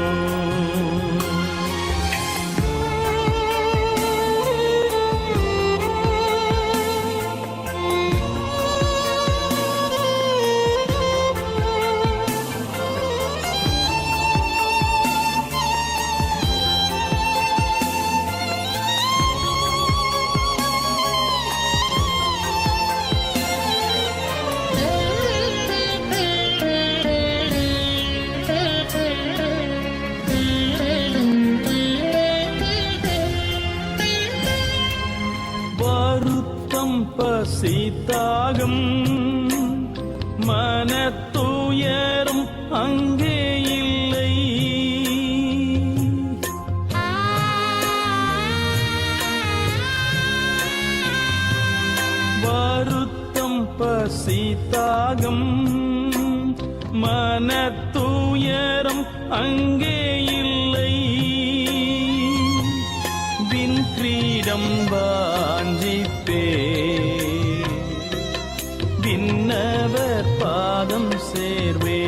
வருத்தம் பசித்தாகம் மனத்துயரும் அங்கே இல்லை, வருத்தம் பசித்தாகம் மனத்துயரம் அங்கே இல்லை, வின் கிரீடம் வாஞ்சிப்பே விண்ணவர் பாதம் சேர்வே,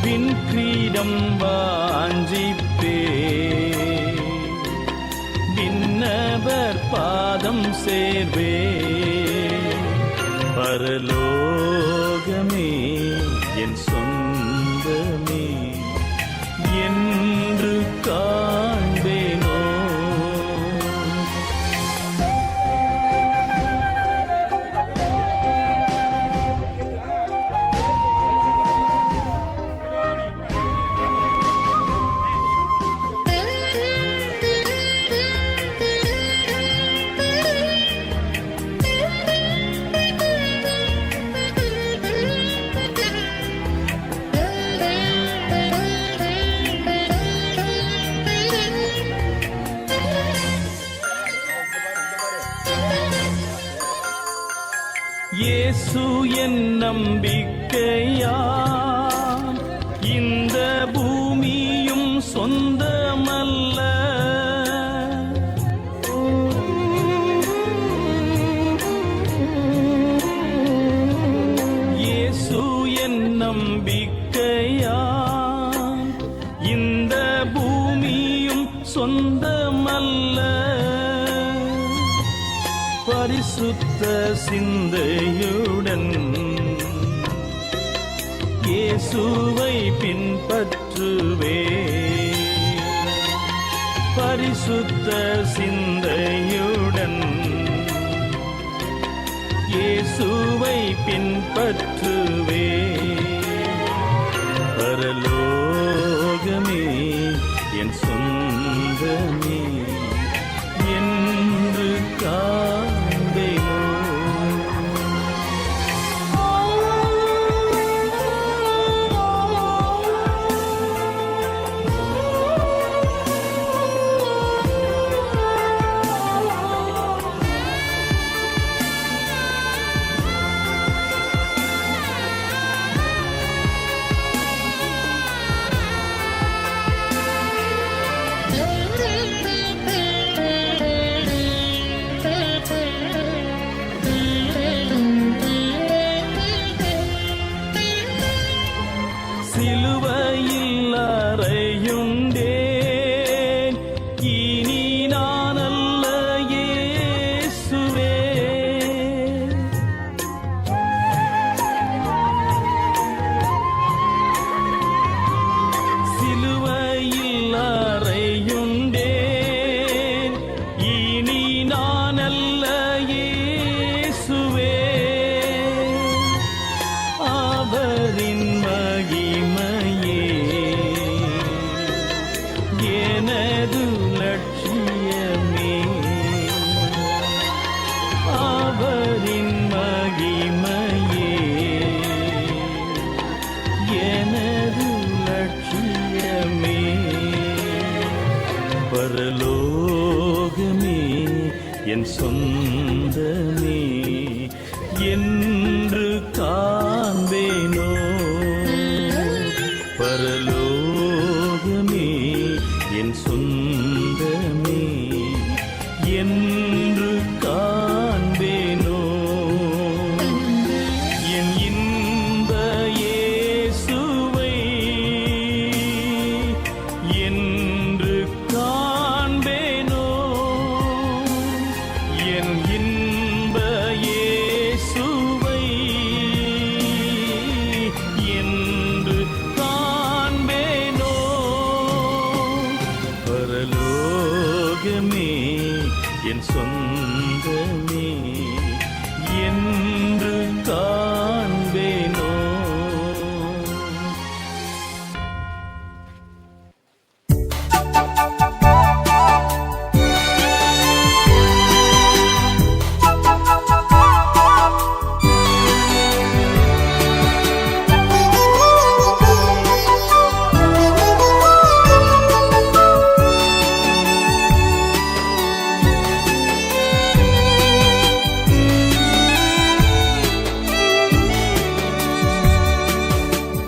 வின் கிரீடம் வாஞ்சிப்பே விண்ணவர் பாதம் சேர்வே, பரலோகமே என் சொந்தமே என்று காண்பேனோ. இயேசு என் நம்பிக்கையா, இந்த பூமியும் சொந்தமல்ல, இயேசு என் நம்பிக்கையா, இந்த பூமியும் சொந்தமல்ல, பரிசுத்த சிந்தையுடன் இயேசுவை பின்பற்றுவே, பரிசுத்த சிந்தையுடன் இயேசுவை பின்பற்றுவே, பரலோகமே என் சொந்தமே என்று காண்பேனோ.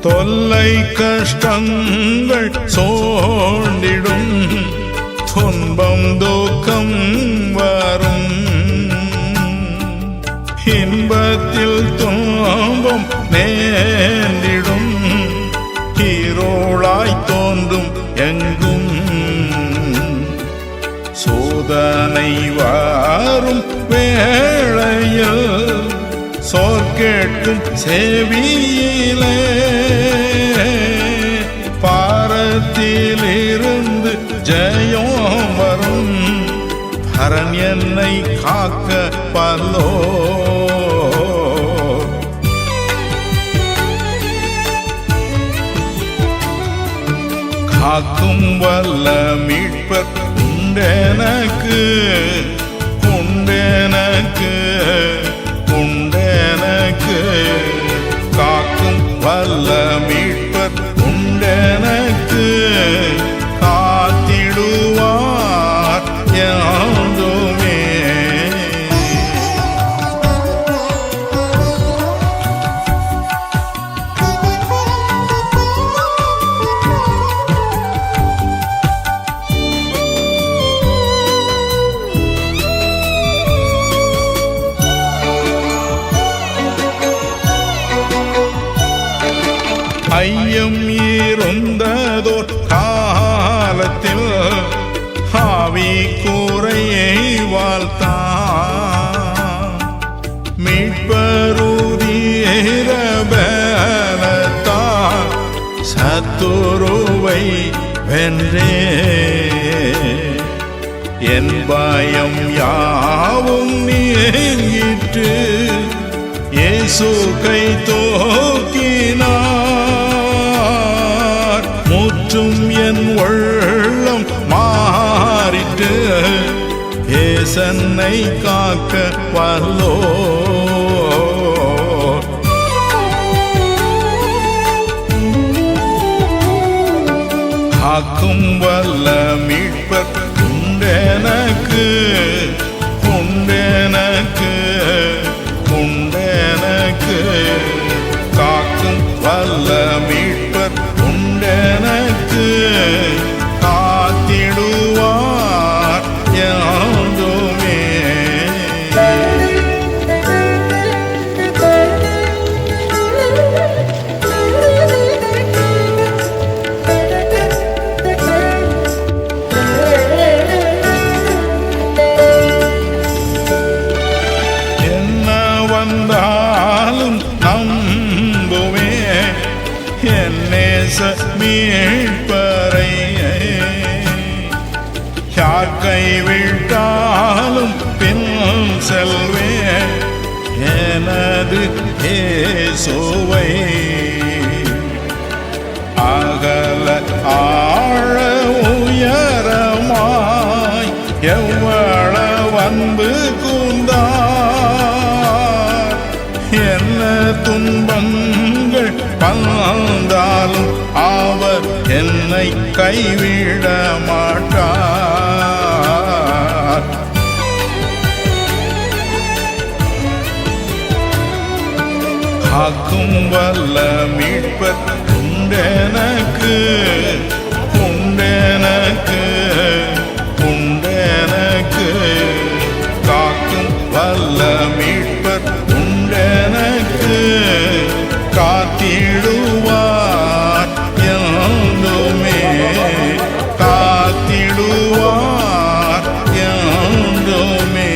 தொல்லை கஷ்டங்கள் சோண்டிடும், துன்பம் துக்கம் வரும், இன்பத்தில் துன்பம் நேர்ந்திடும், இருளாய் தோன்றும் எங்கும், சோதனை வாரும் வேளையில் சோர் கேட்கும் செவியிலே, பாரத்திலிருந்து ஜெயம் வரும், பரன் என்னை காக்க பல்லோ. காக்கும் வல்ல மீட்பர் உண்டெனக்கு, உண்டெனக்கு, உண்டெனக்கு. காக்கும் வல்ல மீட்பர் உண்டெனக்கு, காத்திடுவார் யாதுமே. ஐயம் இருந்ததோர் காலத்தில் ஆவி கூரையை வாழ்த்தான், மீட்பருதீர பலத்தான் சத்துருவை வென்றே. என் பயம் யாவும் நீங்கிற்று, இயேசு கை தூக்கினார், முற்றும் என் உள்ளம் மாறிட்டு, ஏசன்னை காக்க வல்லோ. காக்கும் வல்ல மீட்பர் உண்டெனக்கு, உண்டெனக்கு, உண்டெனக்கு. காக்கும் வல்ல மீட்பர் உண்டெனக்கு, காத்திடுவார் யாதுமே. என்ன வந்தாலும் நம்புவேன் என் நேச மீட்பரை, யார் கைவிட்டாலும் பின் செல்வேன் எனது இயேசுவை. அகல ஆழ உயரமாய் எவ்வளவு அன்பு கூர்ந்தார், என்ன துன்பங்கள் வந்தாலும் அவர் என்னை கைவிட மாட்டார். காக்கும் வல்ல மீட்பர் உண்டெனக்கு, உண்டெனக்கு, உண்டெனக்கு. காக்கும் வல்ல மீட்பர் உண்டெனக்கு, காத்திடுவார் யாதுமே, காத்திடுவார் யாதுமே.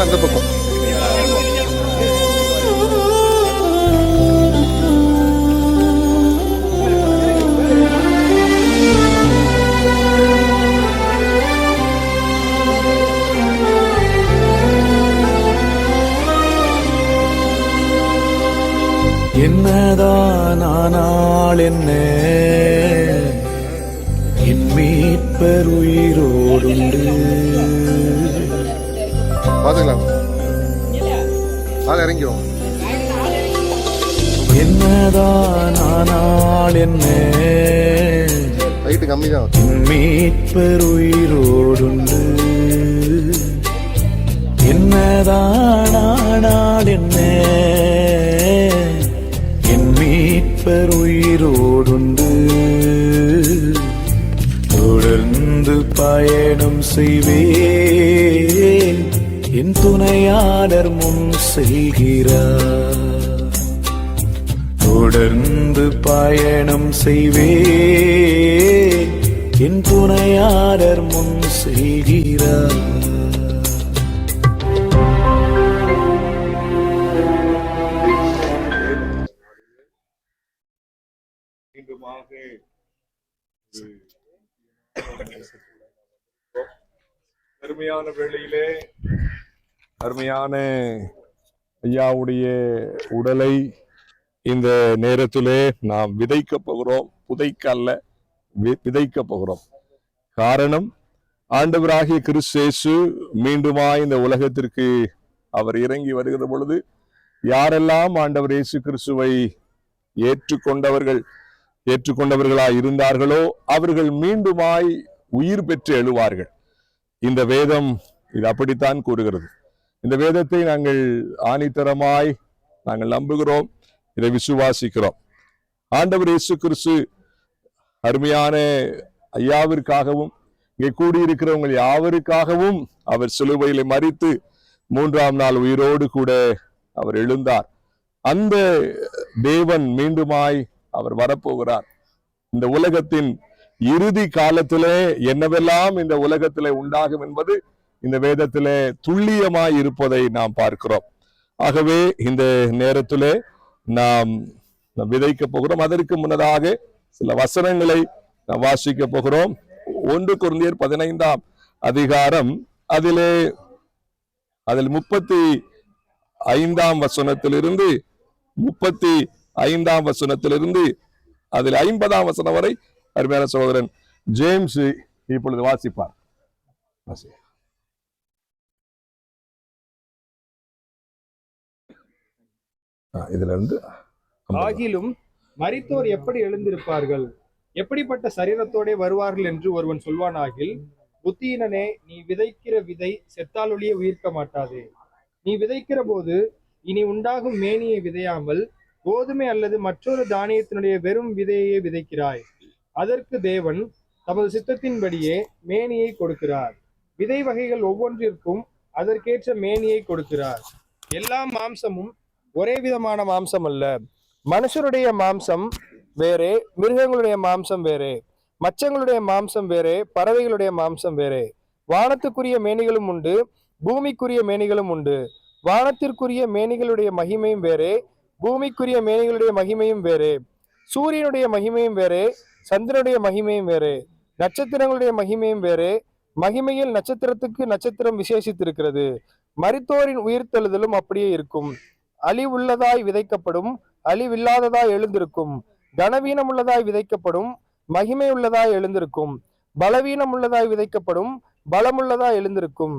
அந்த பக்கம் என்னதான் ஆனால் என்ன, என் மீட்பர் உயிரோடுண்டு. பாத்துக்கலாம் ஆள் இறங்கிடும். என்னதான் ஆனால் என்ன ஹைட்டு கம்மி தான். மீட்பர் உயிரோடுண்டு. என்னதான் ஆனால் என்ன என் மீட்பர் உயிரோடுண்டு. தொடர்ந்து பயணம் செய்வேன், என் துணையாளர் முன் செல்கிறார். தொடர்ந்து பயணம் செய்வேன், என் துணையாளர் முன் செல்கிறார். மீண்டுமாக அருமையான வேளையிலே அருமையான ஐயாவுடைய உடலை இந்த நேரத்திலே நாம் விதைக்க போகிறோம். புதைக்க அல்ல, விதைக்க போகிறோம். காரணம், ஆண்டவராகிய கிறிஸ்து இயேசு மீண்டுமாய் இந்த உலகத்திற்கு அவர் இறங்கி வருகிற பொழுது யாரெல்லாம் ஆண்டவர் இயேசு கிறிஸ்துவை ஏற்றுக்கொண்டவர்களாய் இருந்தார்களோ அவர்கள் மீண்டுமாய் உயிர் பெற்று எழுவார்கள். இந்த வேதம் இது அப்படித்தான் கூறுகிறது. இந்த வேதத்தை நாங்கள் ஆணித்தரமாய் நாங்கள் நம்புகிறோம், இதை விசுவாசிக்கிறோம். ஆண்டவர் இயேசு கிறிஸ்து அருமையான ஐயாவிற்காகவும் இங்கே கூடியிருக்கிறவங்க யாவருக்காகவும் அவர் சிலுவையில மரித்து 3ஆம் நாள் உயிரோடு கூட அவர் எழுந்தார். அந்த தேவன் மீண்டுமாய் அவர் வரப்போகிறார். இந்த உலகத்தின் இறுதி காலத்திலே என்னவெல்லாம் இந்த உலகத்திலே உண்டாகும் என்பது இந்த வேதத்திலே துல்லியமாய் இருப்பதை நாம் பார்க்கிறோம். ஆகவே இந்த நேரத்திலே நாம் விதைக்க போகிறோம். அதற்கு முன்னதாக சில வசனங்களை நாம் வாசிக்க போகிறோம். 1 கொரிந்தியர் 15ஆம் அதிகாரம் அதில் 35ஆம் வசனத்திலிருந்து 35ஆம் வசனத்திலிருந்து அதில் 50ஆம் வசனம் வரை அருமையான சகோதரன் ஜேம்ஸ் இப்பொழுது வாசிப்பார். இதுல இருந்து ஆகிலும் மரித்தோர் எப்படி எழுந்திருப்பார்கள், எப்படிப்பட்ட சரீரத்தோட வருவார்கள் என்று ஒருவன் சொல்வானாகில், புத்தியினனே, நீ விதைக்கிற விதை செத்தாலொழிய உயிர்க்க மாட்டாதே. நீ விதைக்கிற போது இனி உண்டாகும் மேனியை விதையாமல் கோதுமை அல்லது மற்றொரு தானியத்தினுடைய வெறும் விதையை விதைக்கிறாய். அதற்கு தேவன் தமது சித்தத்தின்படியே மேனியை கொடுக்கிறார். விதை வகைகள் ஒவ்வொன்றிற்கும் அதற்கேற்ற மேனியை கொடுக்கிறார். எல்லா மாம்சமும் ஒரே விதமான மாம்சம் அல்ல. மனுஷருடைய மாம்சம் வேறே, மிருகங்களுடைய மாம்சம் வேறே, மச்சங்களுடைய மாம்சம் வேறே, பறவைகளுடைய மாம்சம் வேறே. வானத்துக்குரிய மேனிகளும் உண்டு, பூமிக்குரிய மேனிகளும் உண்டு. வானத்திற்குரிய மேனிகளுடைய மகிமையும் வேறே, பூமிக்குரிய மேனிகளுடைய மகிமையும் வேறே. சூரியனுடைய மகிமையும் வேறே, சந்திரனுடைய மகிமையும் வேறே. நட்சத்திரங்களுடைய மகிமையும் வேறே, மகிமையில் நட்சத்திரத்துக்கு நட்சத்திரம் விசேஷித்திருக்கிறது. மரித்தோரின் உயிர்த்தெழுதலும் அப்படியே இருக்கும். அழிவுள்ளதாய் விதைக்கப்படும், அழிவில்லாததாய் எழுந்திருக்கும். கனவீனம் உள்ளதாய் விதைக்கப்படும், மகிமை உள்ளதாய் எழுந்திருக்கும். பலவீனம் உள்ளதாய் விதைக்கப்படும், பலமுள்ளதாய் எழுந்திருக்கும்.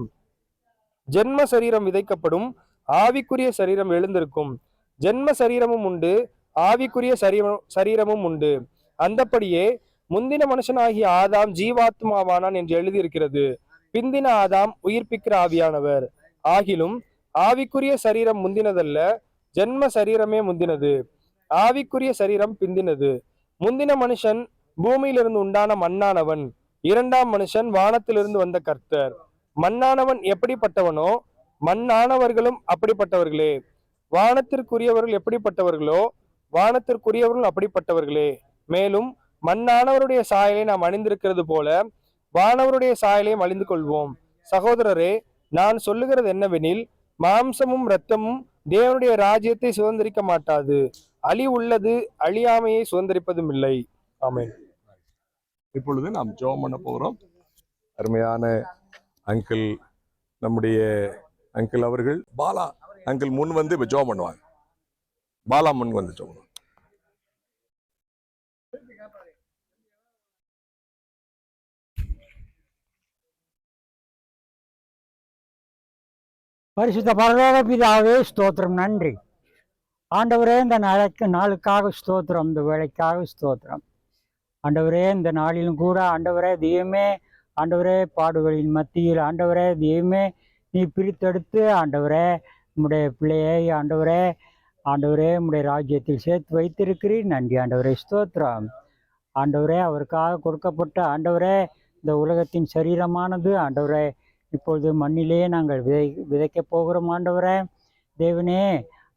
ஜென்ம சரீரம் விதைக்கப்படும், ஆவிக்குரிய சரீரம் எழுந்திருக்கும். ஜென்ம சரீரமும் உண்டு, ஆவிக்குரிய சரீரமும் உண்டு. அந்தப்படியே முந்தின மனுஷனாகிய ஆதாம் ஜீவாத்மாவானான் என்று எழுதியிருக்கிறது. பிந்தின ஆதாம் உயிர்ப்பிக்கிற ஆவியானவர். ஆகிலும் ஆவிக்குரிய சரீரம் முந்தினதல்ல, ஜென்ம சரீரமே முந்தினது. ஆவிக்குரிய சரீரம் பிந்தினது. முந்தின மனுஷன் பூமியிலிருந்து உண்டான மண்ணானவன், 2ஆம் மனுஷன் வானத்திலிருந்து வந்த கர்த்தர். மண்ணானவன் எப்படிப்பட்டவனோ மண்ணானவர்களும் அப்படிப்பட்டவர்களே. வானத்திற்குரியவர்கள் எப்படிப்பட்டவர்களோ வானத்திற்குரியவர்கள் அப்படிப்பட்டவர்களே. மேலும் மண்ணானவருடைய சாயலை நாம் அணிந்திருக்கிறது போல வானவருடைய சாயலையும் அழிந்து கொள்வோம். சகோதரரே, நான் சொல்லுகிறது என்னவெனில், மாம்சமும் இரத்தமும் தேவனுடைய ராஜ்யத்தை சுதந்திரிக்க மாட்டாது. அழிவுள்ளது அழியாமையை சுதந்திரிப்பதும் இல்லை. ஆமென். இப்பொழுது நாம் ஜெபம் பண்ண போகிறோம். அருமையான அங்கிள், நம்முடைய அங்கிள் அவர்கள் பாலா அங்கிள் முன் வந்து ஜெபம் பண்ணுவாங்க. பாலா முன் வந்து ஜெபம். பரிசுத்த பரலோக பிதாவே ஸ்தோத்திரம், நன்றி ஆண்டவரே. இந்த நாளுக்காக ஸ்தோத்திரம், இந்த வேலைக்காக ஸ்தோத்திரம் ஆண்டவரே. இந்த நாளிலும் கூட ஆண்டவரே தெய்வமே, ஆண்டவரே பாடுகளின் மத்தியில் ஆண்டவரே தெய்வமே நீ பிரித்தெடுத்து ஆண்டவரே உம்முடைய பிள்ளையை ஆண்டவரே உம்முடைய ராஜ்யத்தில் சேர்த்து வைத்திருக்கிறீர். நன்றி ஆண்டவரே, ஸ்தோத்திரம் ஆண்டவரே. அவருக்காக கொடுக்கப்பட்ட ஆண்டவரே இந்த உலகத்தின் சரீரமானது ஆண்டவரே இப்பொழுது மண்ணிலேயே நாங்கள் விதைக்கப் போகிறோம் ஆண்டவரே. தேவனே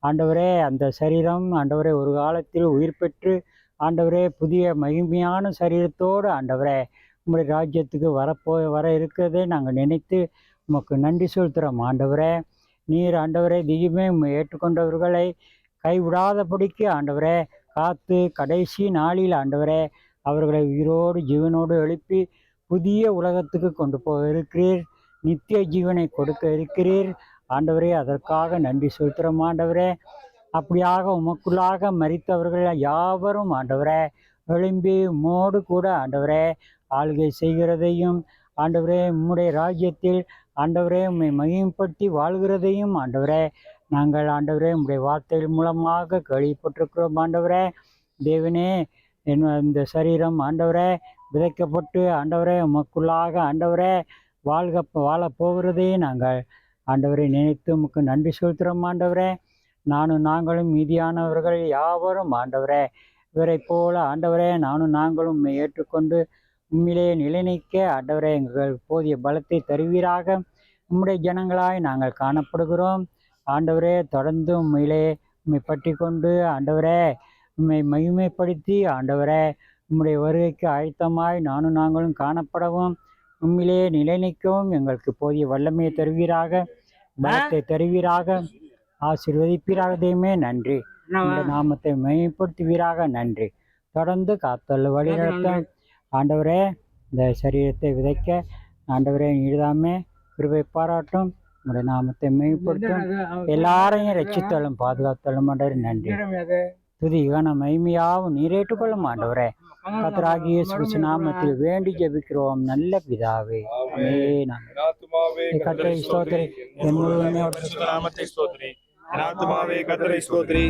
ஆண்டவரே, அந்த சரீரம் ஆண்டவரே ஒரு காலத்தில் உயிர் பெற்று ஆண்டவரே புதிய மகிமையான சரீரத்தோடு ஆண்டவரே உங்களுடைய ராஜ்யத்துக்கு வர இருக்கிறதை நாங்கள் நினைத்து உமக்கு நன்றி செலுத்துகிறோம் ஆண்டவரே. நீர் ஆண்டவரே தெய்வமே உம்மை ஏற்றுக்கொண்டவர்களை கைவிடாதபடிக்கு ஆண்டவரே காத்து கடைசி நாளில் ஆண்டவரே அவர்களை உயிரோடு ஜீவனோடு எழுப்பி புதிய உலகத்துக்கு கொண்டு போக இருக்கிறீர். நித்திய ஜீவனை கொடுக்க இருக்கிறீர் ஆண்டவரே. அதற்காக நன்றி செலுத்துகிறோம் ஆண்டவரே. அப்படியாக உமக்குள்ளாக மரித்தவர்கள் யாவரும் ஆண்டவரே எழும்பி உம்மோடு கூட ஆண்டவரே ஆளுகை செய்கிறதையும் ஆண்டவரே உம்முடைய ராஜ்யத்தில் ஆண்டவரே உம்மை மகிமைப்படுத்தி வாழ்கிறதையும் ஆண்டவரே நாங்கள் ஆண்டவரே உம்முடைய வார்த்தைகள் மூலமாக கேள்விப்பட்டிருக்கிறோம் ஆண்டவரே. தேவனே, இந்த சரீரம் ஆண்டவரே விதைக்கப்பட்டு ஆண்டவரே உமக்குள்ளாக ஆண்டவரே வாழப் போகிறதே நாங்கள் ஆண்டவரை நினைத்து உமக்கு நன்றி செலுத்துகிறோம் ஆண்டவரே. நாங்களும் மீதியானவர்கள் யாவரும் ஆண்டவரே இவரை போல ஆண்டவரே நாங்களும் உம்மை ஏற்றுக்கொண்டு உம்மிலே நிலைநிற்க ஆண்டவரே எங்கள் போதிய பலத்தை தருவீராக. உம்முடைய ஜனங்களாய் நாங்கள் காணப்படுகிறோம் ஆண்டவரே. தொடர்ந்து உம்மை பற்றி கொண்டு ஆண்டவரே உம்மை மகிமைப்படுத்தி ஆண்டவரே உம்முடைய வருகைக்கு ஆயத்தமாய் நாங்களும் காணப்படவும் உம்மிலே நிலைநிற்கவும் எங்களுக்கு போதிய வல்லமையை தருவீராக, பலத்தை தருவீராக, ஆசீர்வதிப்பீராக. தெய்வமே நன்றி. இந்த நாமத்தை மகிமைப்படுத்துவீராக. நன்றி. தொடர்ந்து காத்தல் வழிநடத்த ஆண்டவரே இந்த சரீரத்தை விதைக்க ஆண்டவரே நீதாமே கிருபை பாராட்டும். உங்களுடைய நாமத்தை மகிமைப்படுத்தும். எல்லாரையும் ரட்சித்தலும் பாதுகாத்தலும் ஆண்டவரே நன்றி. துதி கன மகிமையாவும் நீரேற்றுக்கொள்ளும் ஆண்டவரே. கர்த்தராகிய இயேசு நாமத்தில் வேண்டி ஜெபிக்கிறோம் நல்ல பிதாவே, ஆமென். கர்த்தரை ஸ்தோத்திரி, என் முழுமையோடு நாமத்தை ஸ்தோத்திரி. என் ஆத்துமாவே கர்த்தரை ஸ்தோத்திரி.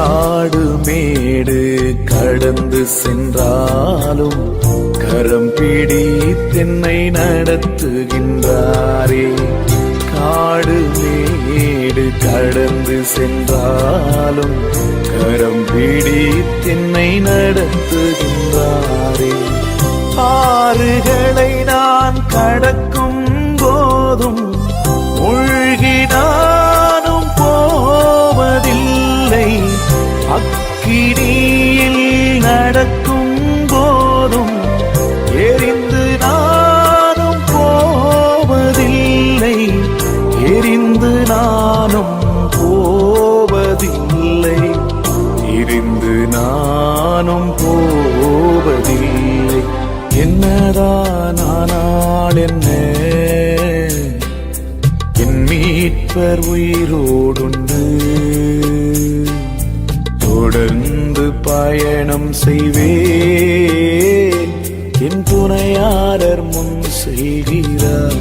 காடு மேடு கடந்து சென்றாலும் கரம் பிடித்தென்னை நடத்துகின்றாரே. காடு மேடு கடந்து சென்றாலும் கரம் பிடித்தென்னை நடத்துகின்றாரே. ஆறுகளை நான் கடக்கும் போதும் மூழ்கினானும் போவதில்லை. அக்கினியில் நடக்கும் போதும் எரிந்து நானும் போவதில்லை. எரிந்து நானும் போவதில்லை. எரிந்து நானும் போவதில்லை. என்னதான் ஆனால் என்ன, என் மீட்பர் உயிரோடுண்டு. தொடர்ந்து பயணம் செய்வேன், என் துணையாளர் முன் செல்கிறார்.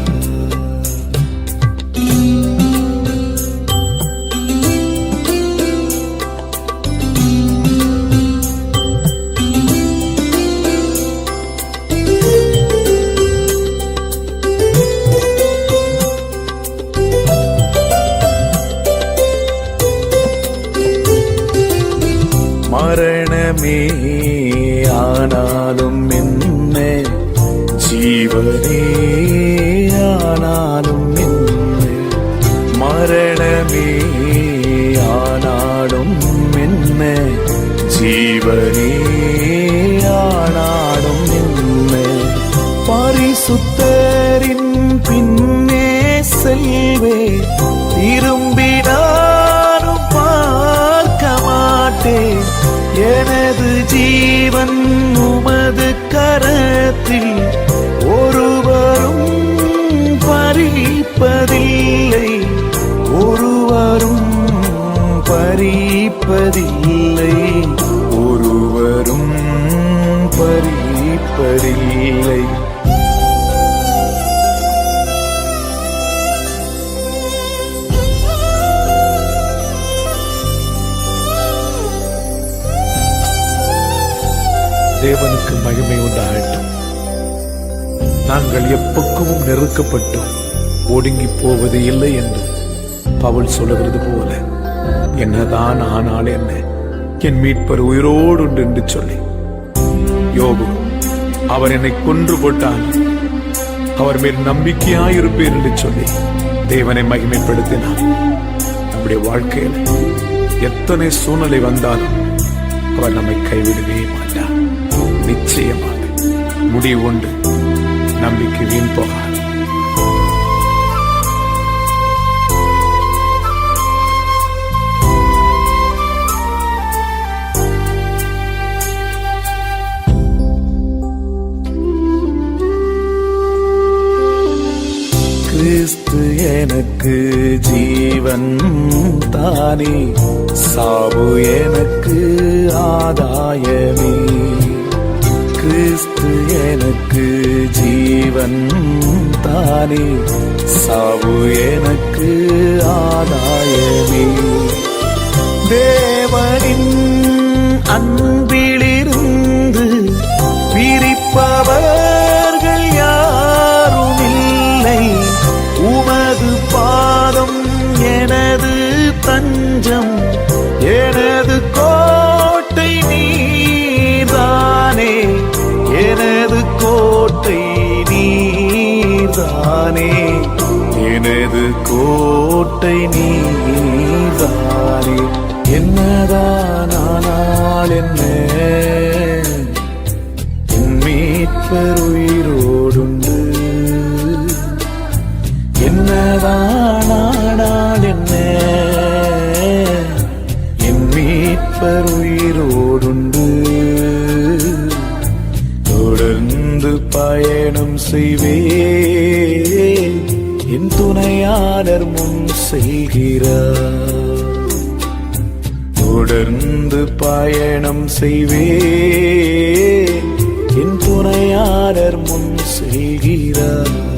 மரணமே ஆனாலும் என்ன, ஜீவனே ஆனாலும் என்ன. மரணமே ஆனாலும் என்ன, ஜீவனே ஆனாலும் என்ன. பரிசுத்தரின் ஜீவன் உமது கரத்தில் ஒருவரும் பறிப்பதில்லை, ஒருவரும் பறிப்பதில்லை, ஒருவரும் பறிப்பதில்லை. தேவனுக்கு மகிமை உண்டாகட்டும். நாங்கள் எப்பக்கமும் நெருக்கப்பட்டோம், ஒடுங்கி போவது இல்லை என்று பவுல் சொல்லுகிறது போல, என்னதான் ஆனால் என்ன, என் மீட்பர் உயிரோடு உண்டு என்று சொல்லி, யோபு அவர் என்னை கொன்று போட்டால் அவர் மேல் நம்பிக்கையாயிருப்பேன் என்று சொல்லி தேவனை மகிமைப்படுத்தினார். நம்முடைய வாழ்க்கையில் எத்தனை சூழ்நிலை வந்தாலும் அவர் நம்மை கைவிடவே மாட்டார். நிச்சயமாக முடிவு உண்டு, நம்பிக்கை வீண் போகாது. கிறிஸ்து எனக்கு ஜீவன் தானே, சாவு எனக்கு ஆதாயமே. கிறிஸ்து எனக்கு ஜீவன் தானே, சாவு எனக்கு ஆதாயமே. தேவனின் அன்பிலிருந்து பிரிப்பவர்கள் யாரும் இல்லை. உமது பாதம் எனது தஞ்சம், எனது கோட்டை நீர்தானே, எனது கோட்டை நீர்தானே, எனது கோட்டை நீர்தானே. என்னதான் ஆனால் என்ன, என் மீட்பர் உயிரோடுண்டு. என்னதான் ஆனால் என்ன, என் மீட்பர் உயிரோடுண்டு. தொடர்ந்து பயணம் செய்வேன், என் துணையாளர் முன் செல்கிறார். தொடர்ந்து பயணம் செய்வேன், என் துணையாளர் முன் செல்கிறார்.